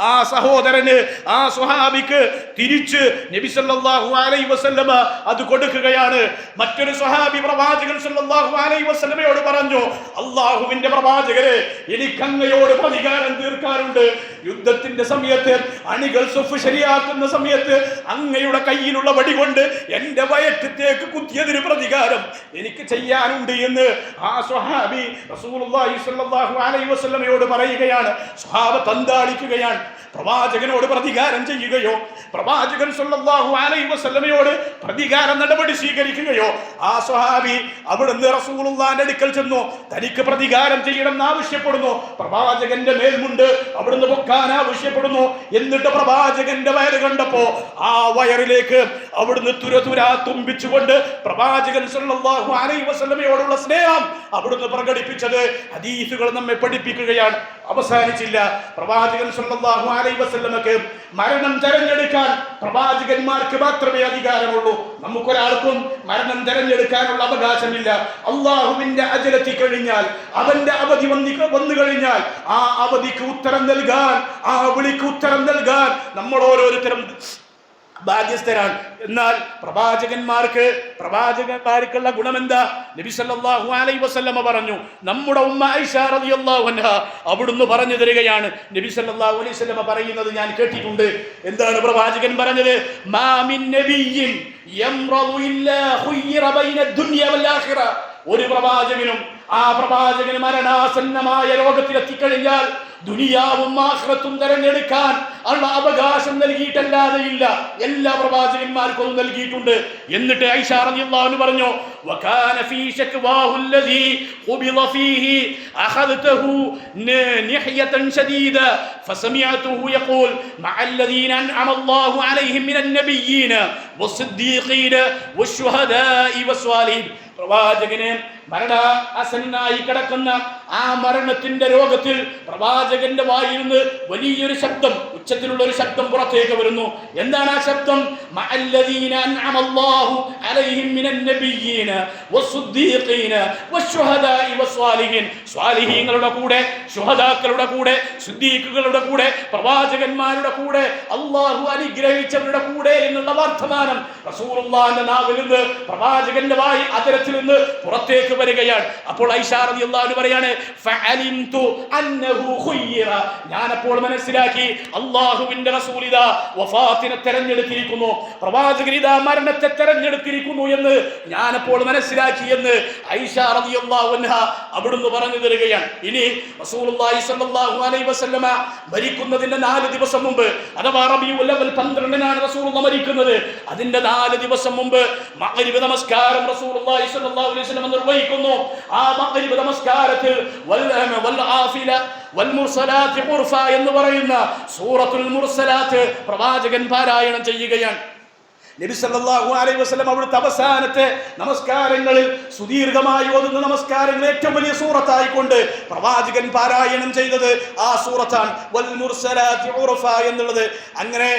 ആ സഹോദരന്, ആ സ്വഹാബിക്ക് തിരിച്ച് നബി സല്ലല്ലാഹു അലൈഹി വസല്ലമ അത് കൊടുക്കുകയാണ്. മറ്റൊരു സ്വഹാബി പ്രവാചകൻ സല്ലല്ലാഹു അലൈഹി വസല്ലമയോട് പറഞ്ഞു, അല്ലാഹുവിന്റെ പ്രവാചകരെ, എനിക്ക് അങ്ങയോട് പ്രതികാരം തീർക്കാനുണ്ട്. യുദ്ധത്തിന്റെ സമയത്ത് അണികൾ സഫ് ശരിയാക്കുന്ന സമയത്ത് അങ്ങയുടെ കയ്യിലുള്ള വടി കൊണ്ട് എന്റെ വയറ്റത്തേക്ക് കുത്തിയതിന് പ്രതികാരം എനിക്ക് ചെയ്യാനുണ്ട് എന്ന് ആ സ്വഹാബി റസൂലുള്ളാഹി സ്വല്ലല്ലാഹു അലൈഹി വസല്ലമയോട് പറയുകയാണ്. സ്വഹാബത്ത് അന്താളിക്കുകയാണ്. പ്രവാചകനോട് പ്രതികാരം ചെയ്യുകയോ, പ്രവാചകൻ സ്വല്ലല്ലാഹു അലൈഹി വസല്ലമയോട് പ്രതികാര നടപടി സ്വീകരിക്കുകയോ? ആ സ്വഹാബി അവിടുന്ന് റസൂലുള്ളാഹിന്റെ അടുക്കൽ ചെന്നു, തനിക്ക് പ്രതികാരം ചെയ്യണമെന്ന് ആവശ്യപ്പെടുന്നു. പ്രവാചകന്റെ മേൽമുണ്ട് അവിടുന്ന് പൊക്കാൻ ആവശ്യപ്പെടുന്നു. എന്നിട്ട് പ്രവാചകന്റെ വയറ് കണ്ടപ്പോ ആ വയറിലേക്ക് അവിടുന്ന് തുരതുരാ തുമ്പിച്ചുകൊണ്ട് പ്രവാചകൻ സ്വല്ലല്ലാഹു അലൈഹി വസല്ലമയോടുള്ള സ്നേഹം അവിടുന്ന് പ്രകടിപ്പിച്ചത് ഹദീസുകൾ നമ്മെ പഠിപ്പിക്കുകയാണ്. അവസാനിച്ചില്ല. പ്രവാചകൻ സ്വല്ലല്ലാഹു അലൈഹി വസല്ലമക്ക് മരണം തെരഞ്ഞെടുക്കാൻ പ്രവാചകന്മാർക്ക് മാത്രമേ അധികാരമുള്ളൂ. നമുക്കൊരാൾക്കും മരണം തെരഞ്ഞെടുക്കാനുള്ള അവകാശമില്ല. അള്ളാഹുവിന്റെ അജലത്തി കഴിഞ്ഞാൽ, അവന്റെ അവധി വന്നു കഴിഞ്ഞാൽ ആ അവധിക്ക് ഉത്തരം നൽകാൻ, ആ വിളിക്ക് ഉത്തരം നൽകാൻ നമ്മൾ ഓരോരുത്തരും ബാധ്യസ്ഥരാണ്. എന്നാൽ പ്രവാചകന്മാർക്കുള്ള ഗുണമെന്താ? നബി സല്ലല്ലാഹു അലൈഹി വസല്ലമ പറഞ്ഞു, നമ്മുടെ ഉമ്മ ആയിഷ റളിയല്ലാഹു അൻഹ അവിടുന്ന് പറഞ്ഞു തരികയാണ്. നബി സല്ലല്ലാഹു അലൈഹി വസല്ലമ പറയുന്നത് ഞാൻ കേട്ടിട്ടുണ്ട്. എന്താണ് പ്രവാചകൻ പറഞ്ഞത്? മാ മിൻ നബിയ്യിൻ യംറദു ഇല്ലാ ഖുയ്യിറ ബൈന ദുനിയ വൽ ആഖിറ. ഒരു പ്രവാചകനും ആ പ്രവാചകന് മരണാസന്നമായ രോഗത്തിലെത്തിക്കഴിഞ്ഞാൽ ദുനിയാവും ആഖിറത്തും തെരഞ്ഞെടുക്കാൻ ഉള്ള അവകാശം നൽകിയിട്ടല്ലാതെ ഇല്ല. എല്ലാ പ്രവാചകന്മാർക്കും നൽകിയിട്ടുണ്ട്. എന്നിട്ട് ആയിഷ റളിയല്ലാഹു അൻഹ പറഞ്ഞു, വകാന ഫീ ശക്വാഹു അല്ലദീ ഖുബിള ഫീഹി അഖദതഹു നിഹ്യതൻ ശദീദ ഫസമിഅതുഹു യഖൂൽ മഅല്ലദീന അൻഅമ അല്ലാഹു അലൈഹിം മിനൻ നബിയ്യീന വസ്സിദ്ദീഖീന വശുഹദാഇ വസ്വാലിഹീൻ. പ്രവാചകനെ മരണാസന്നായി കിടക്കുന്ന ആ മരണത്തിന്റെ രോഗത്തിൽ പ്രവാചകന്റെ വായിൽ നിന്ന് വലിയൊരു ശബ്ദം, ഉച്ചത്തിലുള്ള ഒരു ശബ്ദം പുറത്തേക്ക് വരുന്നു. എന്താണ് ആ ശബ്ദം? മഅല്ലദീന അൻഅമ അല്ലാഹു അലൈഹിം മിനൻ നബിയ്യീന വസ്സുദ്ദീഖീന വശുഹദാഇ വസ്വാലിഹീൻ. സ്വാലിഹീങ്ങളുടെ കൂടെ, ശുഹദാക്കളുടെ കൂടെ, സിദ്ദീഖുകളുടെ കൂടെ, പ്രവാചകന്മാരുടെ കൂടെ, അല്ലാഹു അനുഗ്രഹിച്ചവരുടെ കൂടെ എന്നുള്ള വർത്തമാനം റസൂലുള്ളാഹിന്റെ നാവിൽ നിന്ന്, പ്രവാചകന്റെ വായി അതരത്തിൽ നിന്ന് പുറത്തേക്ക് വരികയാണ്. അപ്പോൾ ആയിഷ റളിയല്ലാഹു അൻഹ പറയാണ്, ഫഅലിംതു അന്നഹു ഖുയ്യിറ. ഞാൻ അപ്പോൾ മനസ്സിലാക്കി, അല്ലാഹുവിന്റെ റസൂൽ ഇദാ വഫാത്തിനെ തെരഞ്ഞെടുത്തിരിക്കുന്നു, പ്രവാചകൻ ഇദാ മരണത്തെ തെരഞ്ഞെടുത്തിരിക്കുന്നു എന്ന് ഞാൻ അപ്പോൾ മനസ്സിലാക്കി എന്ന് ആയിഷ റളിയല്ലാഹു അൻഹ അവിടുന്ന് പറഞ്ഞു തരികയാണ്. ഇനി റസൂലുള്ളാഹി സ്വല്ലല്ലാഹു അലൈഹി വസല്ലമ മരിക്കുന്നതിന്റെ 4 ദിവസം മുമ്പ്, അഥവാ റബീഉൽ അവ്വൽ 12-നാണ് റസൂലുള്ളാഹി മരിക്കുന്നത്. അതിന്റെ 4 ദിവസം മുമ്പ് മഗ്രിബ് നമസ്കാരം റസൂലുള്ളാഹി സ്വല്ലല്ലാഹു അലൈഹി വസല്ലം നിർവഹിക്കുന്നു. ആ മഗ്രിബ് നമസ്കാരത്തിൽ വൽ ആഫില വൽ മുർസലാത്തി ഖുർഫ എന്ന് പറയുന്ന സൂറത്തുൽ മുർസലാത്ത് പ്രവാചകൻ പാരായണം ചെയ്യുകയാണ്. നബി സല്ലല്ലാഹു അലൈഹി വസല്ലം അവിടുത്തെ അവസാനത്തെ നമസ്കാരങ്ങളിൽ സുദീർഘമായി ഓതുന്ന നമസ്കാരങ്ങൾ ഏറ്റവും വലിയ സൂറത്തായിക്കൊണ്ട് പ്രവാചകൻ പാരായണം ചെയ്തത് ആ സൂറത്താണ്, വൽ മുർസലാത്തി ഖുർഫ എന്നുള്ളത്. അങ്ങനെ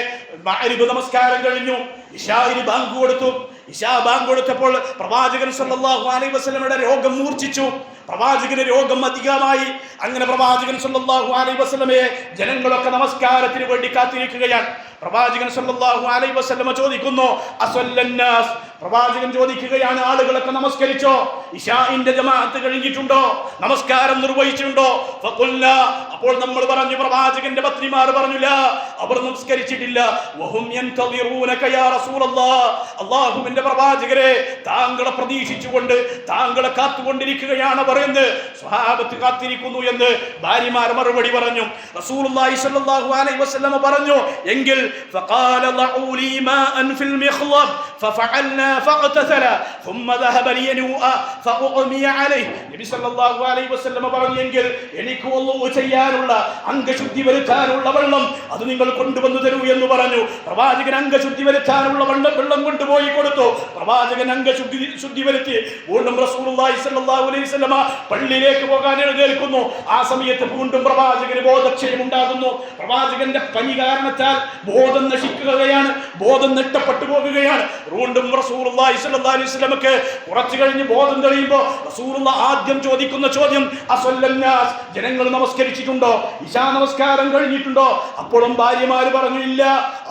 മഗ്രിബ് നമസ്കാരം കഴിഞ്ഞു, ഇശാഇന് ബാങ്ക് കൊടുത്തു. ഇശാ ബാങ്ക് കൊടുത്തപ്പോൾ പ്രവാചകൻ സല്ലല്ലാഹു അലൈഹി വസല്ലമയുടെ രോഗം മൂർച്ഛിച്ചു. പ്രവാചകന് രോഗം അധികമായി. അങ്ങനെ പ്രവാചകൻ സല്ലല്ലാഹു അലൈഹി വസല്ലമയെ ജനങ്ങളൊക്കെ നമസ്കാരത്തിന് വേണ്ടി കാത്തിരിക്കുകയാണ്. പ്രവാചകൻ സല്ലല്ലാഹു അലൈഹി വസല്ലമ ചോദിക്കുന്നു, അസല്ലന്നാസ്, പ്രവാചകൻ ചോദിക്കുകയാണ്, ആളുകളൊക്കെ നമസ്കരിച്ചോ? ഇശാഇന്റെ ജമാഅത്ത് കഴിഞ്ഞിട്ടുണ്ടോ? നമസ്കാരം നിർവഹിച്ചിട്ടുണ്ടോ? ഫഖുൽനാ, അപ്പോൾ നമ്മൾ പറഞ്ഞു, പ്രവാചകന്റെ പത്നിമാർ പറഞ്ഞു, ലാ, അവർ നമസ്കരിച്ചിട്ടില്ല. വഹും യൻതദിറൂനക യാ റസൂലല്ലാഹ്, അല്ലാഹുവിന്റെ പ്രവാചകരെ, താങ്കളെ പ്രതീക്ഷിച്ചുകൊണ്ട് താങ്കളെ കാത്തുകൊണ്ടിരിക്കുകയാണ് അവർ എന്ന് സ്വഹാബത്ത് കാത്തിരിക്കുന്നു എന്ന് ഭാര്യമാർ മറുപടി പറഞ്ഞു. റസൂലുള്ളാഹി സ്വല്ലല്ലാഹു അലൈഹി വസല്ലമ പറഞ്ഞു, എങ്കിൽ ഫഖാല ളഊ ലീ മാഅൻ ഫിൽ മിഖ്ളബ് ഫഫഅൽനാ ഫഅതസല ثم ذهب لينوء فأغمي عليه. നബി സല്ലല്ലാഹു അലൈഹി വസല്ലമ പറഞ്ഞു, എങ്കിൽ എനിക്ക് വുളൂ ചെയ്യാനുള്ള, അംഗശുദ്ധി വരുത്താനുള്ള വെള്ളം അത് നിങ്ങൾ കൊണ്ടുവന്നു തരൂ എന്ന് പറഞ്ഞു. പ്രവാചകൻ അംഗശുദ്ധി വരുത്താനുള്ള വെള്ളം കൊണ്ടുപോയി കൊടുത്തു. പ്രവാചകൻ അംഗശുദ്ധി വരുത്തി വീണ്ടും റസൂലുള്ളാഹി സ്വല്ലല്ലാഹു അലൈഹി വസല്ലമ പള്ളിയിലേക്ക് പോകാൻ എഴുന്നേൽക്കുന്നു. ആ സമയത്ത് വീണ്ടും പ്രവാചകന് ബോധക്ഷയം ഉണ്ടാകുന്നു. പ്രവാചകന്റെ പനി കാരണത്താൽ ബോധം നശിക്കുകയാണ്, ബോധം നഷ്ടപ്പെട്ടു പോകുകയാണ്. വീണ്ടും റസൂലുള്ളാഹി സ്വല്ലല്ലാഹു അലൈഹി വസല്ലമക്ക് കുറച്ചു കഴിഞ്ഞ് ബോധം തെളിയുമ്പോൾ റസൂലുള്ളാഹി ആദ്യം ചോദിക്കുന്ന ചോദ്യം, അസല്ലന്നാസ്, ജനങ്ങൾ നമസ്കരിച്ചിട്ടുണ്ടോ? ഇശാ നമസ്കാരം കഴിഞ്ഞിട്ടുണ്ടോ? അപ്പോഴും ഭാര്യമാര് പറഞ്ഞു, ഇല്ല,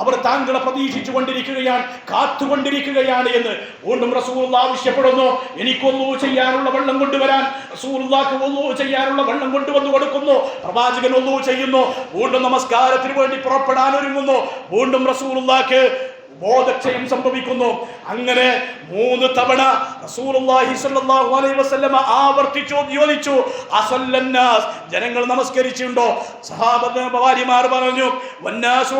അവർ താങ്കളെ പ്രതീക്ഷിച്ചു കൊണ്ടിരിക്കുകയാണ്, കാത്തുകൊണ്ടിരിക്കുകയാണ് എന്ന്. വീണ്ടും റസൂലുള്ളാഹി ആവശ്യപ്പെടുന്നു, എനിക്ക് വുളൂ ചെയ്യാനുള്ള വെള്ളം കൊണ്ടുവരാൻ. റസൂലുള്ളാഹിക്ക് വുളൂ ചെയ്യാനുള്ള വെള്ളം കൊണ്ടുവന്നു കൊടുക്കുന്നു. പ്രവാചകൻ വുളൂ ചെയ്യുന്നു. വീണ്ടും നമസ്കാരത്തിന് വേണ്ടി പുറപ്പെടാൻ ഒരുങ്ങുന്നു. വീണ്ടും റസൂലുള്ളാഹിക്ക് ബോധക്ഷയം സംഭവിക്കുന്നു. അങ്ങനെ 3 തവണ റസൂലുള്ളാഹി സ്വല്ലല്ലാഹു അലൈഹി വസല്ലമ ആവർത്തിച്ചു ചോദിച്ചു, അസല്ലന്നാസ്, ജനങ്ങൾ നമസ്കരിച്ചിട്ടുണ്ടോ? സഹാബത്ത് ഭാര്യമാർ പറഞ്ഞു, വന്നാസു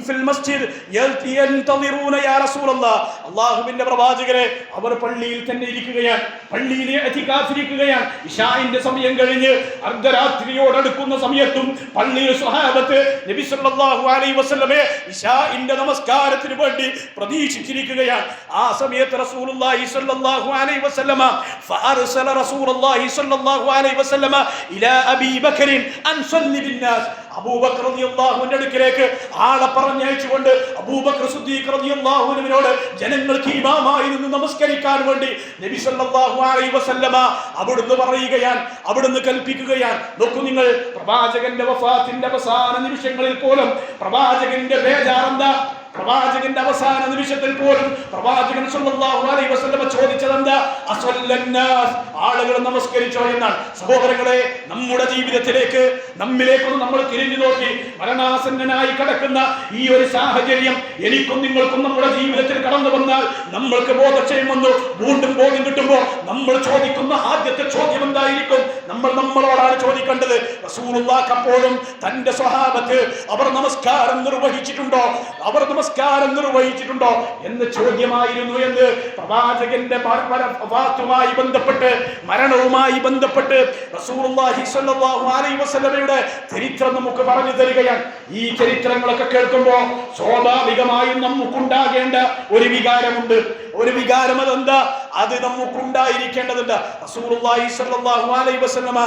ഫിൽ മസ്ജിദ് യൻതദിറൂന യാ റസൂലല്ലാഹ്, അല്ലാഹുവിന്റെ പ്രവാചകരെ, അവർ പള്ളിയിൽ തന്നെ ഇരിക്കുകയാണ്, പള്ളിയിൽ ഇഅ്തികാഫിരിക്കുകയാണ്. ഇശാഇന്റെ സമയം കഴിഞ്ഞ് അർദ്ധരാത്രിയോടടുക്കുന്ന സമയത്തും പള്ളിയിൽ സ്വഹാബത്ത് നബി സല്ലല്ലാഹു അലൈഹി വസല്ലമയെ ഇശാഇന്റെ നമസ്കാരത്തിന് വേണ്ടി പ്രതീക്ഷിച്ചിരിക്കുകയാണ്. ആ സമയത്ത് റസൂലുള്ളാഹി സ്വല്ലല്ലാഹു അലൈഹി വസല്ലമ ഫഅർസല റസൂലുള്ളാഹി സ്വല്ലല്ലാഹു അലൈഹി വസല്ലമ ഇലാ അബീ ബക്കറിൻ അൻ സല്ലി ബിന്നാസ്, അബൂബക്കർ റളിയല്ലാഹുവിന്റെ അടുക്കലേക്ക് ആളെ പറഞ്ഞയച്ചുകൊണ്ട് അബൂബക്കർ സിദ്ദീഖ് റളിയല്ലാഹു അൻഹുവിനോട് ജനങ്ങൾക്ക് ഇമാമായി നിന്ന് നമസ്കരിക്കാൻ വേണ്ടി നബി സല്ലല്ലാഹു അലൈഹി വസല്ലമ അവിടുന്ന് പറയുകയാണ്, അവിടുന്ന് കൽപ്പിക്കുകയാണ്. നോക്കൂ നിങ്ങൾ, പ്രവാചകന്റെ വഫാത്തിന്റെ അവസാന നിമിഷങ്ങളിൽ പോലും പ്രവാചകന്റെ ബേജാറെന്താ? പ്രവാചകന്റെ അവസാന നിമിഷത്തിൽ പോലും പ്രവാചകൻ സല്ലല്ലാഹു അലൈഹി വസല്ലമ ചോദിച്ചതെന്താ? അസല്ലന്നാസ്, ആളുകൾ നമസ്കരിച്ചോ എന്നാണ്. സഹോദരങ്ങളെ, നമ്മുടെ ജീവിതത്തിലേക്ക്, നമ്മിലേക്കൊന്ന് നമ്മൾ തിരിഞ്ഞു നോക്കി, മരണാസന്നനായി കിടക്കുന്ന ഈ ഒരു സാഹചര്യം എനിക്കും നിങ്ങൾക്കും നമ്മുടെ ജീവിതത്തിൽ കടന്നു വന്നാൽ, നമ്മൾക്ക് ബോധക്ഷയം വന്നു, വീണ്ടും ബോധം കിട്ടുമ്പോൾ നമ്മൾ ചോദിക്കുന്ന ആദ്യത്തെ ചോദ്യം എന്തായിരിക്കും? നമ്മൾ നമ്മളോടാണ് ചോദിക്കേണ്ടത്. റസൂലുള്ളാഹി അപ്പോഴും തന്റെ സ്വഹാബത്ത് അവർ നമസ്കാരം നിർവഹിച്ചിട്ടുണ്ടോ, അവർ നമസ്കാരം നിർവഹിച്ചിട്ടുണ്ടോ എന്ന് ചോദ്യമായിരുന്നു എന്ന് പ്രവാചകന്റെ വഫാത്തുമായി ബന്ധപ്പെട്ട്, മരണവുമായി ബന്ധപ്പെട്ട് റസൂലുള്ളാഹി സ്വല്ലല്ലാഹു അലൈഹി വസല്ലമയുടെ ചരിത്രം നമുക്ക് പറഞ്ഞു തരികയാണ്. ഈ ചരിത്രങ്ങളൊക്കെ കേൾക്കുമ്പോൾ സ്വാഭാവികമായും നമുക്കുണ്ടാകേണ്ട ഒരു വികാരമുണ്ട്. ഒരു വികാരം അതെന്താ? അത് നമുക്കുണ്ടായിരിക്കേണ്ടതുണ്ട്. റസൂലുള്ളാഹി സ്വല്ലല്ലാഹു അലൈഹി വസല്ലമ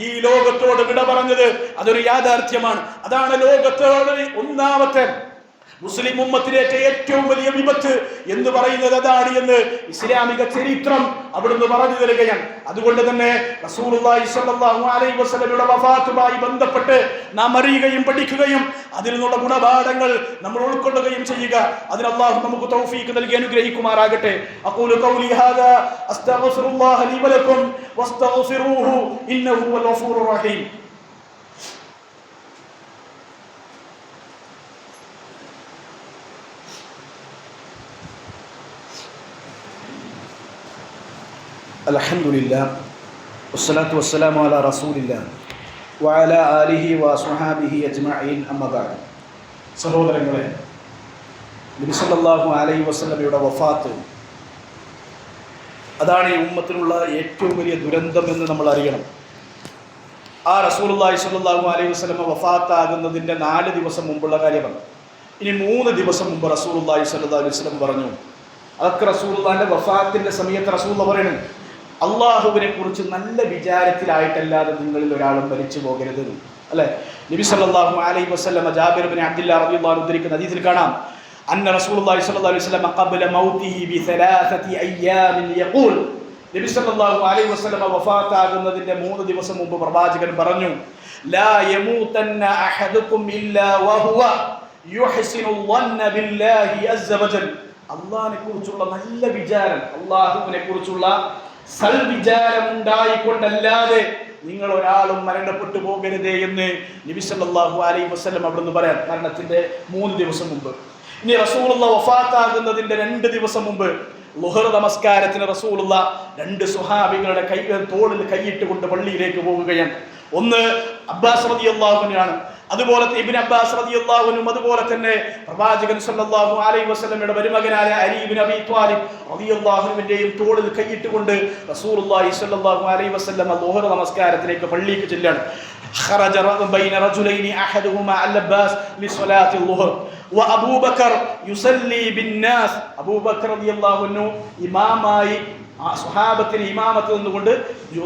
ഈ ലോകത്തോട് വിട പറഞ്ഞത് അതൊരു യാഥാർത്ഥ്യമാണ്. അതാണ് ലോകത്തോട് ഒന്നാമത്തെ മുസ്ലിം ഉമ്മത്തിലേറ്റ ഏറ്റവും വലിയ വിപത്ത് എന്ന് പറയുന്നത് അതാണ് എന്ന് ഇസ്ലാമിക ചരിത്രം അവിടുന്ന് പറഞ്ഞു തരികയാണ്. അതുകൊണ്ട് തന്നെ റസൂലുള്ളാഹി സ്വല്ലല്ലാഹു അലൈഹി വസല്ലമയുടെ വഫാത്തുമായി ബന്ധപ്പെട്ട് നാം അറിയുകയും പഠിക്കുകയും അതിൽ നിന്നുള്ള ഗുണപാഠങ്ങൾ നമ്മൾ ഉൾക്കൊള്ളുകയും ചെയ്യുക. അതിന് അല്ലാഹു നമുക്ക് തൗഫീഖ് നൽകി അനുഗ്രഹിക്കുമാറാകട്ടെ. അഖൂലു ഖൗലി ഹാദാ അസ്തഗ്ഫിറുല്ലാഹ ലി വലക്കും വസ്തഗ്ഫിറൂഹു ഇന്നഹു ഹുവൽ ഗഫൂറുർ റഹീം. അൽഹംദുലില്ലാഹ് വസ്സലാത്തു വസ്സലാമു അലാ റസൂലില്ലാഹ് വഅലാ ആലിഹി വസ്വഹാബിഹി അജ്മഈൻ, അമ്മാ ബഅദ്. സഹോദരങ്ങളെ, നബി സല്ലല്ലാഹു അലൈഹി വസല്ലമയുടെ വഫാത്ത് അതാണ് ഈ ഉമ്മത്തിനുള്ള ഏറ്റവും വലിയ ദുരന്തം എന്ന് നമ്മൾ അറിയണം. ആ റസൂലുള്ളാഹി സ്വല്ലല്ലാഹു അലൈഹി വസല്ലമ വഫാത്താകുന്നതിൻ്റെ 4 ദിവസം മുമ്പുള്ള കാര്യമാണ്. ഇനി 3 ദിവസം മുമ്പ് റസൂലുള്ളാഹി സ്വല്ലല്ലാഹു അലൈഹി വസല്ലം പറഞ്ഞു. അതൊക്കെ റസൂലുള്ളാഹിന്റെ വഫാത്തിന്റെ സമയത്ത് റസൂലുള്ള പറയണം, അള്ളാഹുവിനെ കുറിച്ച് നല്ല വിചാരത്തിലായിട്ടല്ലാതെ നിങ്ങളിൽ ഒരാളും മരിച്ചു പോകരുത്, അല്ലെ? നബി സല്ലല്ലാഹു അലൈഹി വസല്ലമ ജാബിർ ഇബ്നു അബ്ദുല്ലാഹ് റളിയല്ലാഹു അൻഹു ഉദ്ധരിക്കുന്ന ഹദീസിൽ കാണാം, അന്ന റസൂലുള്ളാഹി സ്വല്ലല്ലാഹു അലൈഹി വസല്ലം ഖബ്ല മൗതിഹി ബി 3 അയ്യാമിൻ യഖൂൽ, നബി സല്ലല്ലാഹു അലൈഹി വസല്ലം വഫാത്താകുന്നതിന്റെ 3 ദിവസം മുമ്പ് പ്രവാചകൻ പറഞ്ഞു, ലാ യമൂതന്ന അഹദുകും ഇല്ലാ വഹുവ യുഹ്സിനു ളന്ന ബില്ലാഹി അസ്സ വജൽ. അല്ലാഹുവിനെ കുറിച്ചുള്ള നല്ല വിചാരം, അല്ലാഹുവിനെ കുറിച്ചുള്ള സൽവിചാരം ഉണ്ടായിക്കൊണ്ടല്ലാതെ നിങ്ങൾ ഒരാളും മരണപ്പെട്ടു പോകരുതേ എന്ന് നബി സല്ലല്ലാഹു അലൈഹി വസല്ലം അവിടുന്ന് പറയാൻ മരണത്തിന്റെ 3 ദിവസം മുമ്പ്. ഇനി റസൂലുള്ളാഹി വഫാത്താകുന്നതിന്റെ 2 ദിവസം മുമ്പ് ളുഹർ നമസ്കാരത്തിന് റസൂലുള്ളാഹി 2 സ്വഹാബികളുടെ തോളിൽ കൈയിട്ട് കൊണ്ട് പള്ളിയിലേക്ക് പോവുകയാണ്. ഒന്ന് അബ്ബാസ് റളിയല്ലാഹു അൻഹു, അതുപോലെ ഇബ്നു അബ്ബാസ് റളിയല്ലാഹു അൻഹു, അതുപോലെ തന്നെ പ്രവാചകൻ സല്ലല്ലാഹു അലൈഹി വസല്ലമയുടെ മരുമകനായ അലി ഇബ്നു അബീ ത്വാലിബ് റളിയല്ലാഹു അൻഹുവിന്റെയും തോളിൽ കൈയിട്ട് കൊണ്ട് റസൂലുള്ളാഹി സല്ലല്ലാഹു അലൈഹി വസല്ലം ളുഹർ നമസ്കാരത്തിലേക്ക് പള്ളിയിലേക്ക് ചെല്ലാണ്. خرج بين رجلين احدهما اللباس لصلاه الظهر وابو بكر يصلي بالناس. അബൂ ബക്കർ റളിയല്ലാഹു അൻഹു ഇമാമായി സ്വഹാബത്തിന് ഇമാമത്ത് നിന്നുകൊണ്ട്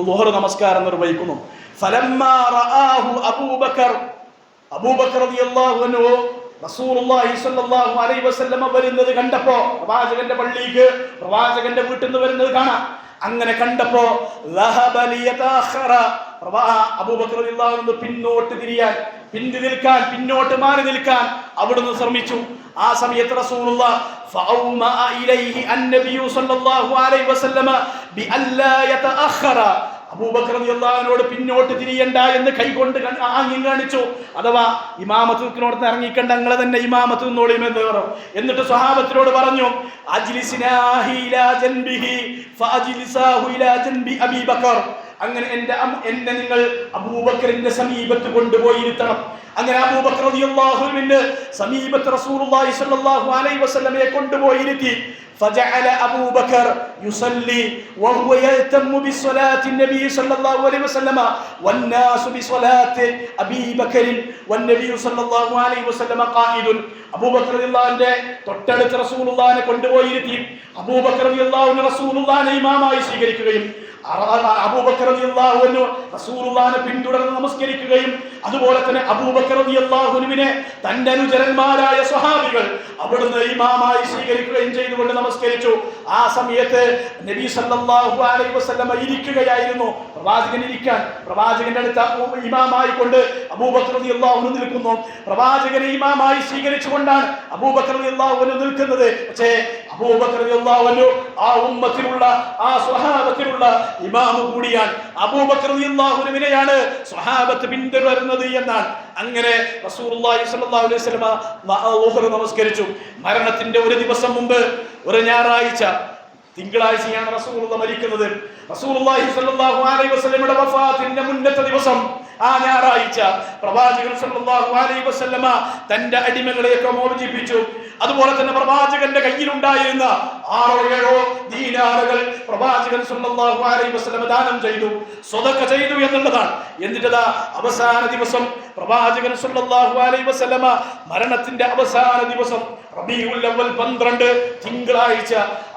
ളുഹർ നമസ്കാരം നിർവഹിക്കുന്നു. فلما رآه ابو بكر റളിയല്ലാഹു അൻഹു റസൂലുള്ളാഹി സ്വല്ലല്ലാഹു അലൈഹി വസല്ലം വരുന്നത് കണ്ടപ്പോൾ, പ്രവാചകന്റെ പള്ളിക്ക് പ്രവാചകന്റെ വീട്ടിൽ നിന്ന് വരുന്നത് കാണാം. അങ്ങനെ കണ്ടപ്പോ അബൂബക്കർ റളിയല്ലാഹു അൻഹു പിന്നോട്ട് തിരിയാൻ, പിന്നോട്ട് മാറി നിൽക്കാൻ അവിടുന്ന് ശ്രമിച്ചു. ആ സമയത്ത് റസൂലുള്ളാഹി ഫഔമഅ ഇലൈഹി അന്നബിയു സ്വല്ലല്ലാഹു അലൈഹി വസല്ലം ബിഅല്ലാ യതഅഖറ. അബൂബക്കർ റളിയല്ലാഹു അൻഹുവോട് പിന്നോട്ട് തിരിയണ്ട എന്ന് കൈകൊണ്ട് ആംഗ്യം കാണിച്ചു. അഥവാ ഇമാമത്ത് നിൽക്കുന്നോടത്ത് ഇറങ്ങിക്കണ്ട, നിങ്ങളെ തന്നെ ഇമാമത്ത് നിന്നോളിയും എന്ന് പറഞ്ഞു. എന്നിട്ട് സ്വഹാബത്തിനോട് പറഞ്ഞു, അജ്ലിസ്നാഹി ഇലാ ജൻബിഹി ഫഅജ്ലിസാഹു ഇലാ ജൻബി അബീ ബക്കർ. അങ്ങനെ എന്നെ നിങ്ങൾ അബൂബക്കറിന്റെ സമീപത്ത് കൊണ്ടുപോയി ഇരുത്തണം. അങ്ങനെ അബൂബക്കർ റളിയല്ലാഹു അൻഹുവിന്റെ സമീപത്ത് റസൂലുള്ളാഹി സ്വല്ലല്ലാഹു അലൈഹി വസല്ലമയെ കൊണ്ടുപോയി ഇരുത്തി. فجعل أبو بكر يصلي وهو يهتم بصلاة النبي صلى الله عليه وسلم والناس بصلاة أبي بكر والنبي صلى الله عليه وسلم قائد. അബൂബക്കർ റളിയല്ലാഹു അൻഹു തൊട്ടടുത്ത് റസൂലുള്ളാഹിനെ കൊണ്ടുപോയി ഇരുത്തി. അബൂബക്കർ റളിയല്ലാഹു അൻഹു റസൂലുള്ളാഹിനെ ഇമാമായി സ്വീകരിക്കുകയും അബൂബക്കർ റളിയല്ലാഹു അൻഹു റസൂലുള്ളാഹിനെ പിന്തുടർന്ന് നമസ്കരിക്കുകയും അതുപോലെ തന്നെ അബൂബക്കർ റളിയല്ലാഹു അൻഹുവിനെ തന്റെ അനുചരന്മാരായ സ്വഹാബികൾ അവിടുന്ന് ഇമാമായി സ്വീകരിക്കുകയും ചെയ്തുകൊണ്ട് നമസ്കരിച്ചു. ആ സമയത്ത് നബി സല്ലല്ലാഹു അലൈഹി വസല്ലം ഇരിക്കുകയായിരുന്നു. പ്രവാചകൻ ഇരിക്കാൻ, പ്രവാചകന്റെ അടുത്ത് ഇമാമായി കൊണ്ട് അബൂബക്കർ റളിയല്ലാഹു അൻഹു നിൽക്കുന്നു. പ്രവാചകനെ ഇമാമായി സ്വീകരിച്ചുകൊണ്ടാണ് അബൂബക്കർ റളിയല്ലാഹു അൻഹു നിൽക്കുന്നത്. പക്ഷേ അബൂബക്കർ റളിയല്ലാഹു അൻഹു ആ ഉമ്മത്തിലുള്ള, ആ സ്വഹാബത്തിലുള്ള ഇമാം കൂടിയാണ്. അബൂബക്കർ റളിയല്ലാഹു അൻഹുവിനെയാണ് സ്വഹാബത്ത് പിന്തുടരുന്നത് എന്നാണ്. അങ്ങനെ റസൂലുള്ളാഹി സ്വല്ലല്ലാഹു അലൈഹി വസല്ലം ളുഹർ നമസ്കരിച്ചു. മരണത്തിന്റെ 1 ദിവസം മുമ്പ്, ഒരു ഞായറാഴ്ച, തിങ്കളാഴ്ചയാണ് റസൂലുള്ളാഹി മരിക്കുന്നത്. റസൂലുള്ളാഹി സ്വല്ലല്ലാഹു അലൈഹി വസല്ലമയുടെ വഫാത്തിന്റെ മുന്നത്തെ ദിവസം, ആ ഞായറാഴ്ച പ്രവാചകൻ സല്ലല്ലാഹു അലൈഹി വസല്ലമ തന്റെ അടിമകളെയൊക്കെ മോചിപ്പിച്ചു. അതുപോലെ തന്നെ പ്രവാചകന്റെ കയ്യിലുണ്ടായിരുന്ന 6-7 ദീനാറുകൾ പ്രവാചകൻ സല്ലല്ലാഹു അലൈഹി വസല്ലമ ദാനം ചെയ്തു, സ്വതക്ക ചെയ്തു എന്നുള്ളതാണ്. എന്നിട്ട് അവസാന ദിവസം പ്രവാചകൻ സല്ലല്ലാഹു അലൈഹി വസല്ലമ മരണത്തിന്റെ അവസാന ദിവസം റബീഉൽ അവ്വൽ 12 തിങ്കളാഴ്ച,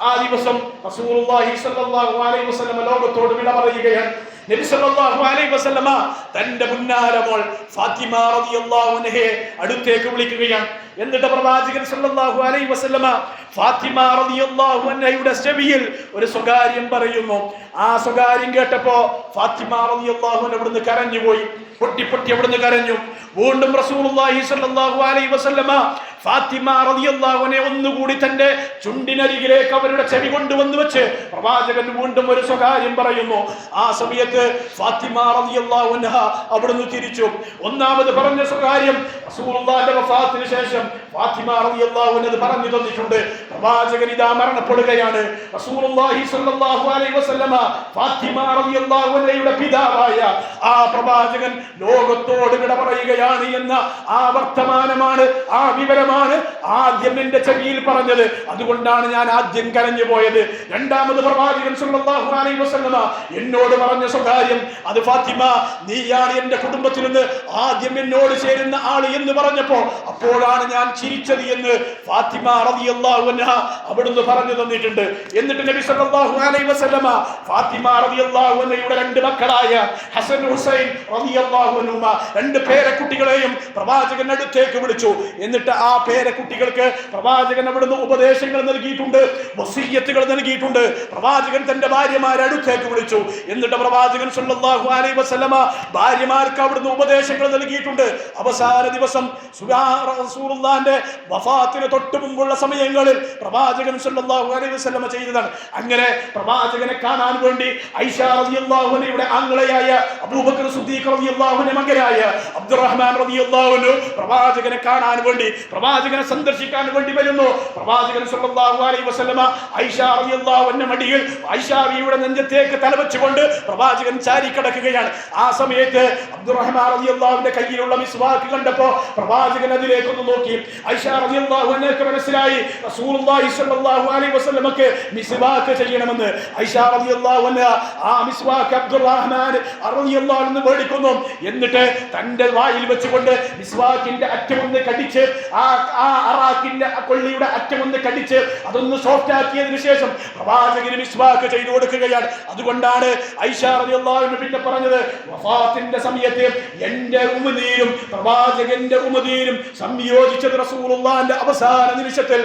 ആ ദിവസം റസൂലുള്ളാഹി സ്വല്ലല്ലാഹു അലൈഹി വസല്ലമ ലോകത്തോട് വിട പറയുകയാണ്. നബി സല്ലല്ലാഹു അലൈഹി വസല്ലമ തന്റെ പുന്നാരമോൾ ഫാത്തിമ റളിയല്ലാഹു അൻഹയെ അടുത്തേക്ക് വിളിക്കുകയാണ്. എന്നിട്ട് പ്രവാചകൻ സല്ലല്ലാഹു അലൈഹി വസല്ലമ ഫാത്തിമ റളിയല്ലാഹു അൻഹയുടെ ചെവിയിൽ ഒരു സ്വകാര്യം പറയുന്നു. ആ സ്വകാര്യം കേട്ടപ്പോ ഫാത്തിമ റളിയല്ലാഹു അൻഹ അവിടുന്ന് കരഞ്ഞുപോയി, പൊട്ടി അവിടുന്ന് കരഞ്ഞു. വീണ്ടും റസൂലുള്ളാഹി സ്വല്ലല്ലാഹു അലൈഹി വസല്ലമ ഫാത്തിമ റളിയല്ലാഹു അൻഹയെ ഒന്നുകൂടി തന്റെ ചുണ്ടിനരികിലേക്ക് അവരുടെ ചെവി കൊണ്ടുവന്ന് വെച്ച് പ്രവാചകൻ വീണ്ടും ഒരു സ്വകാര്യം പറയുന്നു. ആ സമയത്ത് ഫാത്തിമ റളിയല്ലാഹു അൻഹ അവിടുന്ന് തിരിച്ചു. ഒന്നാമത് പറഞ്ഞ സ്വകാര്യം റസൂലുള്ളാഹിന്റെ വഫാത്തിന് ശേഷം ഫാത്തിമ റളിയല്ലാഹു അൻഹ പറഞ്ഞു തന്നിട്ടുണ്ട്. പ്രവാചകൻ ഇതാ മരണപ്പെടുകയാണ്. റസൂലുള്ളാഹി സ്വല്ലല്ലാഹു അലൈഹി വസല്ലമ ഫാത്തിമ റളിയല്ലാഹു അൻഹയുടെ പിതാവായ ആ പ്രവാചകൻ ലോകത്തോട് വിട പറയുകയാണ് എന്ന ആ വർത്തമാനമാണ്, ആ വിവരമാണ് ആദ്യം എന്റെ ചെവിയിൽ പറഞ്ഞത്. അതുകൊണ്ടാണ് ഞാൻ ആദ്യം കരഞ്ഞു പോയത്. രണ്ടാമത് പ്രവാചകൻ സല്ലല്ലാഹു അലൈഹി വസല്ലമ എന്നോട് പറഞ്ഞ സ്വകാര്യം, അത് ഫാത്തിമ, നീയാണ് എന്റെ കുടുംബത്തിൽ നിന്ന് ആദ്യം എന്നോട് ചേരുന്ന ആള് എന്ന് പറഞ്ഞപ്പോ അപ്പോഴാണ് ഞാൻ ചിരിച്ചത് എന്ന് ഫാത്തിമ റളിയല്ലാഹു അൻഹ അവിടുന്ന് പറഞ്ഞു തന്നിട്ടുണ്ട്. എന്നിട്ട് നബി സല്ലല്ലാഹു അലൈഹി വസല്ലമ ഫാത്തിമ റളിയല്ലാഹു അൻഹയുടെ 2 മക്കളായ ഹസൻ ഹുസൈൻ റളിയല്ലാഹു അൻഹുമ 2 പേരക്കുട്ടികളെയും പ്രവാചകൻ അടുത്തേക്ക് വിളിച്ചു. എന്നിട്ട് ആ പേരക്കുട്ടികൾക്ക് പ്രവാചകൻ അവിടുന്ന് ഉപദേശങ്ങൾ നൽകിയിട്ടുണ്ട്, വസിയ്യത്തുകൾ നൽകിയിട്ടുണ്ട്. പ്രവാചകൻ തന്റെ ഭാര്യമാരെ അടുത്തേക്ക് വിളിച്ചു. എന്നിട്ട് പ്രവാചകൻ സല്ലല്ലാഹു അലൈഹി വസല്ലമ ഭാര്യമാർക്ക് അവിടുന്ന് ഉപദേശങ്ങൾ നൽകിയിട്ടുണ്ട്. അവസാന ദിവസം റസൂലുള്ളാഹിന്റെ വഫാത്തിന് തൊട്ട് മുമ്പുള്ള സമയങ്ങളിൽ പ്രവാചകൻ സല്ലല്ലാഹു അലൈഹി വസല്ലമ ചെയ്തതാണ്. അങ്ങനെ പ്രവാചകനെ കാണാൻ വേണ്ടി ഐഷ റളിയല്ലാഹു അൻഹയുടെ ആങ്ങളയായ അബൂബക്കർ സിദ്ദീഖ് റളിയല്ലാഹു അൻഹു മകനായ അബ്ദുറഹ്മാൻ റളിയല്ലാഹു അൻഹു പ്രവാചകനെ കാണാൻ വേണ്ടി, പ്രവാചകനെ സന്ദർശിക്കാൻ വേണ്ടി വരുന്നു. പ്രവാചകൻ സല്ലല്ലാഹു അലൈഹി വസല്ലമ ഐഷ റളിയല്ലാഹു അൻഹ മടിയിൽ ഐഷാവിയുടെ നെഞ്ചത്തേക്ക് തലവെച്ചുകൊണ്ട് പ്രവാചകൻ ചാരി കിടക്കുകയാണ്. ആ സമയത്ത് അബ്ദുറഹ്മാൻ റളിയല്ലാഹുവിന്റെ കയ്യിലുള്ള മിസ്വാക്ക് കണ്ടപ്പോൾ പ്രവാചകൻ അതിലേക്കൊന്ന് നോക്കി. ഐഷ റളിയല്ലാഹു അൻഹയ്ക്ക് മനസ്സിലായി റസൂലുള്ളാഹി സ്വല്ലല്ലാഹു അലൈഹി വസല്ലമക്ക് മിസ്വാക്ക് ചെയ്യണമെന്ന്. ഐഷ റളിയല്ലാഹു അൻഹ ആ മിസ്വാക്ക് അബ്ദുറഹ്മാൻ റളിയല്ലാഹു അൻഹു മേടിക്കുന്നു. എന്നിട്ട് തന്റെ വായിൽ വെച്ചുകൊണ്ട് മിസ്വാക്കിന്റെ അറ്റമൊന്ന് കടിച്ച്, ആ അറാക്കിന്റെ കൊള്ളിയുടെ അറ്റമൊന്ന് കടിച്ച് അതൊന്ന് സോഫ്റ്റ് ആക്കിയതിനു ശേഷം പ്രവാചകന് മിസ്വാക്ക് ചെയ്തു കൊടുക്കുകയാണ്. അതുകൊണ്ടാണ് ഐഷ റളിയല്ലാഹു അൻഹ പിന്നെ പറഞ്ഞത്, വഫാത്തിന്റെ സമയത്ത് എന്റെ ഉമ്മനീരും പ്രവാചകന്റെ ഉമ്മനീരും സംയോജിച്ചത് റസൂലുള്ളാഹിന്റെ അവസാന നിമിഷത്തിൽ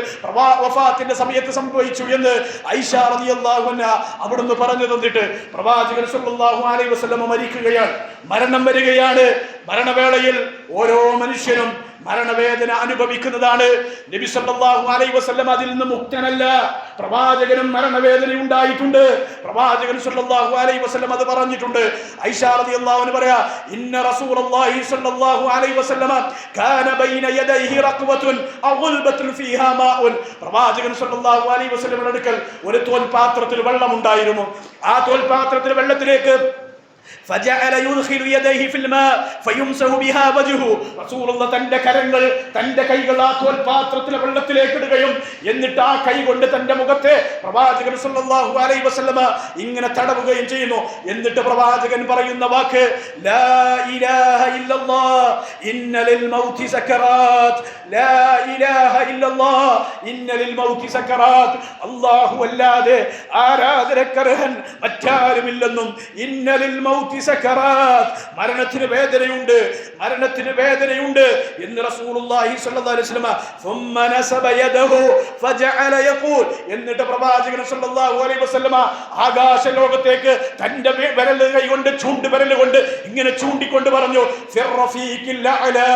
വഫാത്തിന്റെ സമയത്ത് സംഭവിച്ചു എന്ന് ഐഷ റളിയല്ലാഹു അൻഹ അവിടുന്ന് പറഞ്ഞു തന്നിട്ട് പ്രവാചകൻ സല്ലല്ലാഹു അലൈഹി വസല്ലം മരിക്കുകയാണ്. മരണം വരികയാണ്. മരണവേളയിൽ ഓരോ മനുഷ്യനും മരണവേദന അനുഭവിക്കുന്നതാണ്. നബി സല്ലല്ലാഹു അലൈഹി വസല്ലം അതിൽ നിന്ന് മുക്തനല്ല. പ്രവാചകനും മരണവേദന ഉണ്ടായിട്ടുണ്ട്. പ്രവാചകൻ സല്ലല്ലാഹു അലൈഹി വസല്ലം അത് പറഞ്ഞിട്ടുണ്ട്. ഐഷ റളിയല്ലാഹു അൻഹ പറയാ, ഇന്ന റസൂലുള്ളാഹി സല്ലല്ലാഹു അലൈഹി വസല്ലം കാന ബൈന യദൈഹി റഖ്വത്തുൻ ഔ ഗുൽബത്തുൻ ഫീഹാ മാഉൻ. പ്രവാചകൻ സല്ലല്ലാഹു അലൈഹി വസല്ലമയുടെ അടുക്കൽ ഒരു തോൽപാത്രത്തിൽ വെള്ളം ഉണ്ടായിരുന്നു. ആ തോൽപാത്രത്തിൽ വെള്ളത്തിലേക്ക് فجعل يدخل يديه في الماء فيمسح بها وجهه. റസൂലുള്ളാഹി തന്റെ കരങ്ങൾ, തന്റെ കൈകൾ ആ തോൽപാത്രത്തിലെ വെള്ളത്തിലേക്ക് ഇടുകയും എന്നിട്ട് ആ കൈ കൊണ്ട് തന്റെ മുഖത്തെ പ്രവാചകൻ സല്ലല്ലാഹു അലൈഹി വസല്ലമ ഇങ്ങനെ തടവുകയും ചെയ്യുന്നു. എന്നിട്ട് പ്രവാചകൻ പറയുന്ന വാക്ക് ലാ ഇലാഹ ഇല്ലല്ലാഹ് ഇന്ന ലിൽ മൗതി സക്കറാത്ത്, ലാ ഇലാഹ ഇല്ലല്ലാഹ് ഇന്ന ലിൽ മൗതി സക്കറാത്ത്. അല്ലാഹു അല്ലാതെ ആരാധനക്കർഹൻ മറ്റാരുമില്ലെന്നും ഇന്ന ലിൽ മൗതി സക്കറാത്ത്, മരണത്തിന് വേദനയുണ്ട്, മരണത്തിന് വേദനയുണ്ട് എന്ന് റസൂലുള്ളാഹി സ്വല്ലല്ലാഹു അലൈഹി വസല്ലം ثم نسب يده فجعل يقول. എന്നിട്ട് പ്രവാചകൻ സ്വല്ലല്ലാഹു അലൈഹി വസല്ലം ആകാശ ലോകത്തേക്ക് തന്റെ വിരൽ കൈ കൊണ്ട്, ചൂണ്ട് വിരൽ കൊണ്ട് ഇങ്ങനെ ചൂണ്ടിക്കൊണ്ട് പറഞ്ഞു, ഫിർ റഫീഖിൽ അഅലാ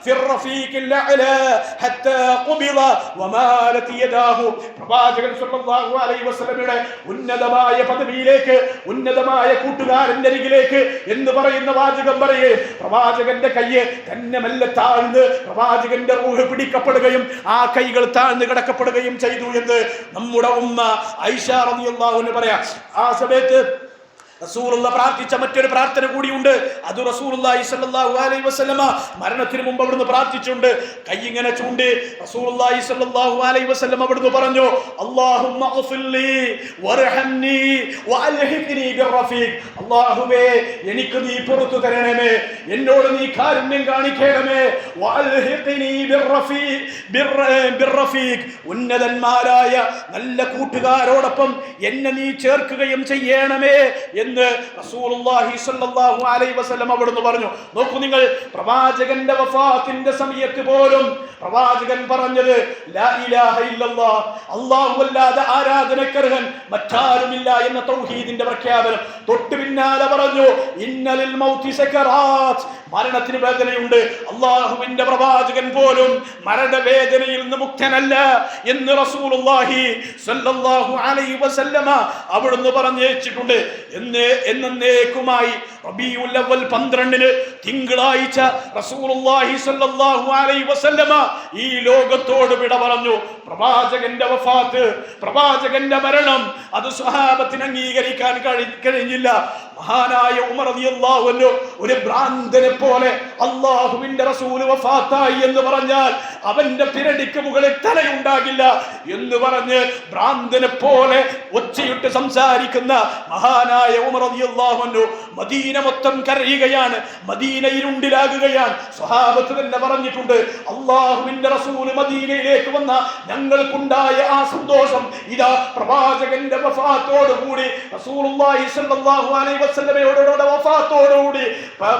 ഫിർ റഫീഖിൽ അഅലാ ഹത്താ ഖുബിള വമാലത് യദാഹു. പ്രവാചകൻ സ്വല്ലല്ലാഹു അലൈഹി വസല്ലമയുടെ ഉന്നതമായ പദവിയിലേക്ക്, ഉന്നതമായ കൂട്ടുകാരന്റെ അരികിലേക്ക് എന്ന് പറയുന്ന വാചകം പറയേ, പ്രവാചകന്റെ കയ്യെ തന്നെ മെല്ലെ താഴ്ന്ന് പ്രവാചകന്റെ റൂഹ് പിടിക്കപ്പെടുകയും ആ കൈകൾ താഴ്ന്ന് കിടക്കപ്പെടുകയും ചെയ്തു എന്ന് നമ്മുടെ ഉമ്മ ഐഷ റളിയല്ലാഹു അൻഹ പറയാ. ആ സമയത്ത് റസൂലുള്ളാഹി പ്രാർത്ഥിച്ച മറ്റൊരു പ്രാർത്ഥന കൂടിയുണ്ട്. അത് റസൂലുള്ളാഹി സ്വല്ലല്ലാഹു അലൈഹി വസല്ലമ മരണത്തിന് മുമ്പ് അവിടുന്ന് പ്രാർത്ഥിച്ചിട്ടുണ്ട്. കൈ ഇങ്ങനെ ചൂണ്ടി റസൂലുള്ളാഹി സ്വല്ലല്ലാഹു അലൈഹി വസല്ലമ അവിടുന്ന് പറഞ്ഞു, അല്ലാഹുമ്മ ഗ്ഫിർലി വർഹംനി വഅൽഹിഖ്നി ബിർറഫീഖ്. അല്ലാഹുവേ, എനിക്ക് നീ പുറത്തു തരണമേ, എന്നോട് നീ കാരുണ്യം കാണിക്കണമേ. വഅൽഹിഖ്നി ബിർറഫീഖ്, ഉന്നതന്മാരായ നല്ല കൂട്ടുകാരോടൊപ്പം എന്നെ നീ ചേർക്കുകയും ചെയ്യണമേ എന്ന് റസൂലുള്ളാഹി സ്വല്ലല്ലാഹു അലൈഹി വസല്ലം അവിടുന്ന് പറഞ്ഞു. നോക്കൂ നിങ്ങൾ, പ്രവാചകന്റെ വഫാത്തിന്റെ സമയത്ത് പോലും പ്രവാചകൻ പറഞ്ഞത് ലാ ഇലാഹ ഇല്ലല്ലാഹ്, അല്ലാഹു അല്ലാതെ ആരാധനക്കർഹൻ മറ്റാരുമില്ല എന്ന തൗഹീദിന്റെ പ്രഖ്യാപനം. തൊട്ടു പിന്നാലെ പറഞ്ഞു ഇന്നലിൽ മൗതി സക്കറാത്ത്, മരണത്തിന് വേദനയുണ്ട്. അല്ലാഹുവിന്റെ പ്രവാചകൻ പോലും മരണവേദനയിൽ നിന്ന് മുക്തനല്ല എന്ന് റസൂലുള്ളാഹി സ്വല്ലല്ലാഹു അലൈഹി വസല്ലമ അവിടുന്ന് പറഞ്ഞേച്ചിട്ടുണ്ട്. എന്നേക്കുമായി റബീഉൽ അവ്വൽ 12 തിങ്കളാഴ്ച റസൂലുള്ളാഹി സ്വല്ലല്ലാഹു അലൈഹി വസല്ലമ ഈ ലോകത്തോട് വിട പറഞ്ഞു. പ്രവാചകന്റെ വഫാത്ത്, പ്രവാചകന്റെ മരണം, അത് സ്വഹാബത്തിന് അംഗീകരിക്കാൻ കഴിഞ്ഞില്ല. മഹാനായ ഉമർ റളിയല്ലാഹു അൻഹു ഒരു ഭ്രാന്തനെ പോലെ അല്ലാഹുവിന്റെ റസൂൽ വഫാത്തായി എന്ന് പറഞ്ഞാൽ അവന്റെ പിരടിക്ക് മുകളിൽ തലയുണ്ടാകില്ല എന്ന് പറഞ്ഞ് ഭ്രാന്തനെ പോലെ ഒച്ചയിട്ട് സംസാരിക്കുന്ന മഹാനായ ഉമർ റളിയല്ലാഹു അൻഹു മദീന മൊത്തം കരയുകയാണ്, മദീന ഇരുണ്ടിലാകുകയാണ്. സ്വഹാബത്ത് തന്നെ പറഞ്ഞിട്ടുണ്ട്, അല്ലാഹുവിന്റെ റസൂൽ മദീനയിലേക്ക് വന്ന ഞങ്ങൾക്കുണ്ടായ ആ സന്തോഷം ഇതാ പ്രവാചകന്റെ വഫാത്തോടുകൂടി, റസൂലുള്ളാഹി സ്വല്ലല്ലാഹു അലൈഹി വസല്ലമയുടെ വഫാത്തോടുകൂടി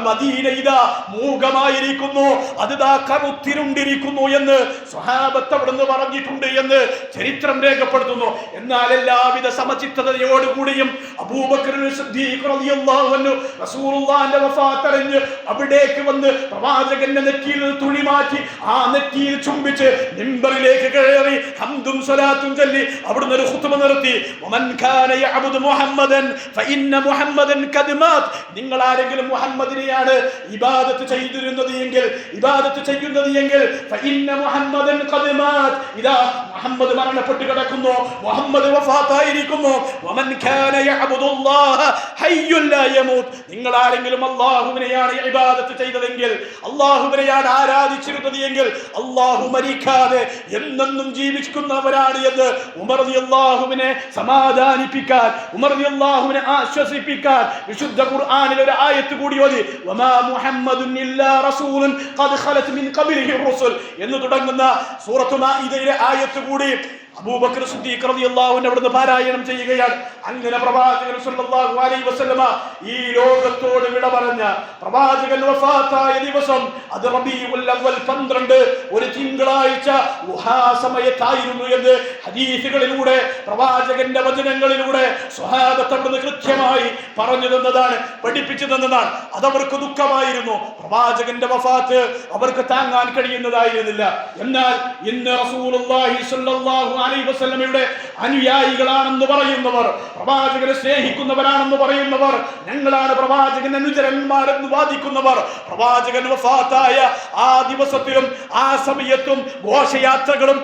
മദീന ഇതാ മൂകമായിരിക്കുന്നു, അതിതാ കറുത്തിരുണ്ടിരിക്കുന്നു എന്ന് സ്വഹാബത്ത് അവിടുന്ന് പറഞ്ഞിട്ടുണ്ട് എന്ന് ചരിത്രം രേഖപ്പെടുത്തുന്നു. എന്നാൽ എല്ലാവിധ സമചിത്തതയോടുകൂടിയും അബൂബക്കർ സിദ്ദീഖ് റളിയല്ലാഹു അൻഹു റസൂലുള്ളാഹിന്റെ വഫാത്ത് അറിഞ്ഞ് അവിടേക്ക് വന്ന് പ്രവാചകന്റെ നെറ്റിയിൽ തുണി മാറ്റി ആ നെറ്റിയിൽ ചുംബിച്ച് മിമ്പറിലേക്ക് കയറി ഹംദും സ്വലാത്തും ചൊല്ലി അവിടുന്ന് ഒരു ഖുത്ബ നടത്തി. വമൻ കാന യഅബുദു മുഹമ്മദൻ ഫഇന്ന മുഹമ്മദൻ ഖദ് മാത്. നിങ്ങൾ ആരെങ്കിലും മുഹമ്മദിനെയാണ് ഇബാദത്ത് ചെയ്യുന്നത് എങ്കിൽ ഫഇന്ന മുഹമ്മദൻ ഖദ് മാത്. ഇദാ മുഹമ്മദ് മരണപ്പെട്ടു കിടക്കുന്നു, മുഹമ്മദ് വഫാത്തായിരിക്കുന്നു. വമൻ കാന യഅബുദുല്ലാഹ ഹയ്യുൻ ലാ യമൂത്. നിങ്ങൾ ആരെങ്കിലും അല്ലാഹുവിനെയാണ് ഇബാദത്ത് ചെയ്തതെങ്കിൽ, അല്ലാഹുവിനെയാണ് ആരാധിച്ചിരുന്നത് എങ്കിൽ അല്ലാഹു മരിക്കാതെ എന്നെന്നും ജീവിക്കുന്നവരാണ് എന്ന് ഉമർ റളിയല്ലാഹുവിനെ സമാധാനിപ്പിക്കാൻ, ഉമർ റളിയല്ലാഹുവിനെ ആശ്വസിപ്പിക്കാൻ വിശുദ്ധ ഖുർആനിൽ ഒരു ആയത്ത് കൂടി ഓതി. വമാ മുഹമ്മദുൻ ഇല്ലാ റസൂലുൻ ഖദ് ഖലത് മിൻ ഖബ്ലിഹി റുസുൽ എന്ന് തുടങ്ങുന്ന സൂറത്തു മാഇദയിലെ ആയത്ത് കൂടി അബൂബക്കർ സിദ്ദീഖ് റളിയല്ലാഹു അൻഹു അവിടുന്ന് പാരായണം ചെയ്യുകയാണ്. അങ്ങനെ പ്രവാചകൻ സ്വല്ലല്ലാഹു അലൈഹി വസല്ലമ ഈ ലോകത്തോട് വിട പറഞ്ഞ പ്രവാചകൻ വഫാത്തായ ദിവസം അത് റബീഉൽ അവ്വൽ 12 ഒരു തിങ്കളാഴ്ച ളുഹാ സമയത്തായിരുന്നു എന്ന് ഹദീസുകളിലൂടെ പ്രവാചകന്റെ വചനങ്ങളിലൂടെ സ്വഹാബത്ത് അവിടുന്ന് കൃത്യമായി പറഞ്ഞു തന്നതാണ്, പഠിപ്പിച്ചു തന്നതാണ്. അതവർക്ക് ദുഃഖമായിരുന്നു. പ്രവാചകന്റെ വഫാത്ത് അവർക്ക് താങ്ങാൻ കഴിയുന്നതായിരുന്നില്ല. എന്നാൽ ഇന്ന് റസൂലുള്ളാഹി സ്വല്ലല്ലാഹു അലൈഹി വസല്ലമയുടെ അനുയായികളാണെന്ന് പറയുന്നവർ, പ്രവാചകനെ സ്നേഹിക്കുന്നവരാണെന്ന് പറയുന്നവർ, ഞങ്ങളാണ് പ്രവാചകൻ അനുചരന്മാരെന്ന് വാദിക്കുന്നവർ, പ്രവാചകൻ വഫാത്തായ ആ ദിവസത്തിലും ആ സമയത്തും ഘോഷയാത്രകളും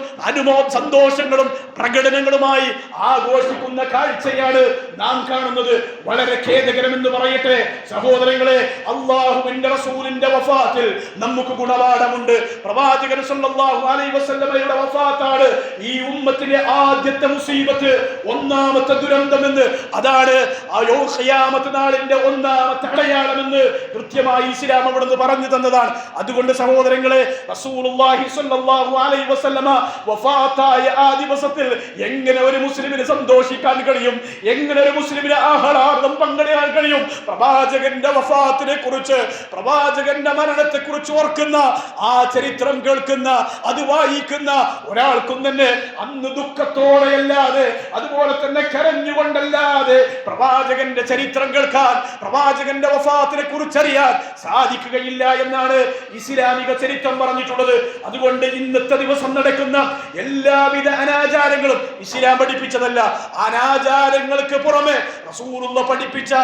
സന്തോഷങ്ങളും പ്രകടനങ്ങളുമായി ആഘോഷിക്കുന്ന കാഴ്ചയാണ് നാം കാണുന്നത്. വളരെ ഖേദകരമെന്ന് പറയട്ടെ സഹോദരങ്ങളെ, അല്ലാഹുവിന്റെ റസൂലിന്റെ വഫാത്തിൽ നമുക്ക് ഗുണപാഠമുണ്ട്. പ്രവാചകൻ സല്ലല്ലാഹു അലൈഹി വസല്ലമയുടെ വഫാത്താണ് ഈ ഉമ്മത്തിലെ ആദ്യത്തെ മുസീബത്ത്, ഒന്നാമത്തെ ദുരന്തമെന്ന്. അതാണ് ഖിയാമത്ത് നാളിന്റെ ഒന്നാമത്തെ അടയാളമെന്ന് കൃത്യമായി ഇസ്ലാം അവിടുന്ന് പറഞ്ഞു തന്നതാണ്. അതുകൊണ്ട് സഹോദരങ്ങളെ, റസൂലുള്ളാഹി സ്വല്ലല്ലാഹു അലൈഹി വസല്ലമ വഫാത്തായ ആ ദിവസത്തിൽ എങ്ങനെ ഒരു മുസ്ലിമിന് സന്തോഷിക്കാൻ കഴിയും? എങ്ങനെ ഒരു മുസ്ലിമിന് ആഹ്ലാദം പങ്കിടാൻ കഴിയും? പ്രവാചകന്റെ വഫാത്തിനെ കുറിച്ച്, പ്രവാചകന്റെ മരണത്തെ കുറിച്ച് ഓർക്കുന്ന, ആ ചരിത്രം കേൾക്കുന്ന, അത് വായിക്കുന്ന ഒരാൾക്കും തന്നെ അന്ന് ദുഃഖത്തോടെയല്ലാതെ, അതുപോലെ തന്നെ കരഞ്ഞുകൊണ്ടല്ലാതെ പ്രവാചകന്റെ ചരിത്രം കേൾക്കാൻ, പ്രവാചകന്റെ വഫാത്തിനെ കുറിച്ചറിയാൻ സാധിക്കുകയില്ല എന്നാണ് ഇസ്ലാമിക ചരിത്രം പറഞ്ഞിട്ടുള്ളത്. അതുകൊണ്ട് ഇന്നത്തെ ദിവസം നടക്കുന്ന എല്ലാവിധ അനാചാരങ്ങളും ഇസ്ലാം പഠിപ്പിച്ചതല്ല. അനാചാരങ്ങൾക്ക് പുറമെ റസൂലുള്ള പഠിപ്പിച്ച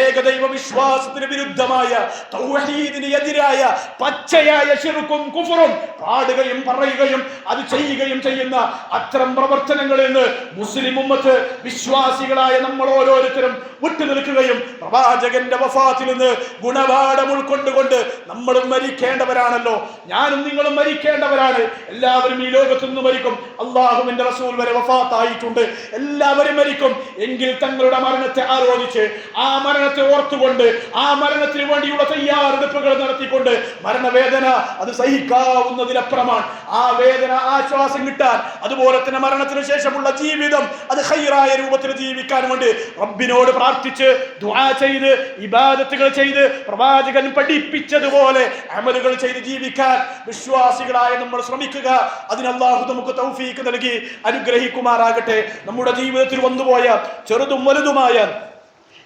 ഏകദൈവ വിശ്വാസത്തിന് വിരുദ്ധമായ, തൗഹീദിന് എതിരായ പച്ചയായ ശിർക്കും കുഫറും പാടുകയും പറയുകയും അത് ചെയ്യുകയും ചെയ്യുന്ന അത്തരം പ്രവർത്തനങ്ങളിൽ നിന്ന് മുസ്ലിം ഉമ്മത്ത്, വിശ്വാസികളായ നമ്മൾ ഓരോരുത്തരും വിട്ടുനിൽക്കുകയും പ്രവാചകന്റെ വഫാത്തിൽ നിന്ന് ഗുണപാഠം ഉൾക്കൊണ്ടുകൊണ്ട് നമ്മളും മരിക്കേണ്ടവരാണല്ലോ. ഞാനും നിങ്ങളും മരിക്കേണ്ടവരാണ്. എല്ലാവരും ഈ ലോകത്തു നിന്ന് മരിക്കും. അല്ലാഹുവിന്റെ റസൂൽ വരെ വഫാത്തായിട്ടുണ്ട്. എല്ലാവരും മരിക്കും. എങ്കിൽ തങ്ങളുടെ മരണത്തെ ആലോചിച്ച്, ആ മരണത്തെ ഓർത്തുകൊണ്ട്, ആ മരണത്തിന് വേണ്ടിയുള്ള തയ്യാറെടുപ്പുകൾ നടത്തിക്കൊണ്ട്, മരണവേദന അത് സഹിക്കാവുന്നതിലപ്പുറമാണ്. ആ വേദന ആശ്വാസം കിട്ടാൻ, അതുപോലെ തന്നെ മരണത്തിന് ശേഷമുള്ള ജീവിതം അത് ഖൈറായ രൂപത്തിൽ ജീവിക്കാൻ വേണ്ടി റബ്ബിനോട് പ്രാർത്ഥിച്ച്, ദുആ ചെയ്ത്, ഇബാദത്തുകൾ ചെയ്ത്, പ്രവാചകൻ പഠിപ്പിച്ചതുപോലെ അമലുകൾ ചെയ്ത് ജീവിക്കാൻ വിശ്വാസികളായ നമ്മൾ ശ്രമിക്കുക. അതിന് അല്ലാഹു നമുക്ക് തൗഫീഖ് നൽകി അനുഗ്രഹിക്കുമാറാകട്ടെ. നമ്മുടെ ജീവിതത്തിൽ വന്നുപോയ ചെറുതും വലുതുമായ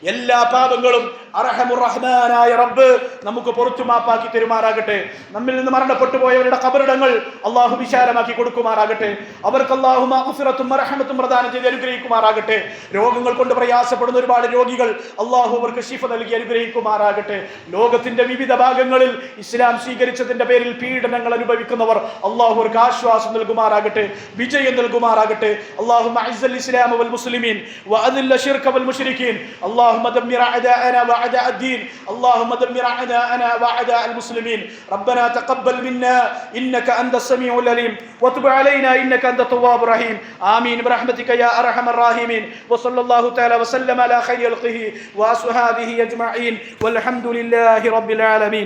എല്ലാ പാപങ്ങളും അർഹമുർ റഹ്മാനായ റബ്ബ് നമുക്ക് പുറത്തു മാപ്പാക്കി തരുമാറാകട്ടെ. നമ്മിൽ നിന്ന് മരണപ്പെട്ടു പോയവരുടെ ഖബറിടങ്ങൾ അല്ലാഹു വിശാലമാക്കി കൊടുക്കുമാറാകട്ടെ. അവർക്ക് അല്ലാഹു മഗ്ഫിറത്തും റഹ്മത്തും പ്രദാനം ചെയ്ത് അനുഗ്രഹിക്കുമാറാകട്ടെ. രോഗങ്ങൾ കൊണ്ട് പ്രയാസപ്പെടുന്ന ഒരുപാട് രോഗികൾ അല്ലാഹു അവർക്ക് ശിഫ നൽകി അനുഗ്രഹിക്കുമാറാകട്ടെ. ലോകത്തിന്റെ വിവിധ ഭാഗങ്ങളിൽ ഇസ്ലാം സ്വീകരിച്ചതിന്റെ പേരിൽ പീഡനങ്ങൾ അനുഭവിക്കുന്നവർ അല്ലാഹു അവർക്ക് ആശ്വാസം നൽകുമാറാകട്ടെ, വിജയം നൽകുമാറാകട്ടെ. അല്ലാഹുമ്മ അഇസ്സൽ ഇസ്ലാമ വൽ മുസ്ലിമീൻ വഅദില്ല ശിർക വൽ മുശ്രിക്കീൻ. اللهم دمر أعداءنا وأعداء الدين. اللهم دمر أعداءنا وأعداء المسلمين. ربنا تقبل منا إنك أنت السميع العليم وتب علينا إنك أنت التواب الرحيم. آمين برحمتك يا أرحم الراحمين. وصلى الله تعالى وسلم على خير خلقه وأصحابه أجمعين والحمد لله رب العالمين.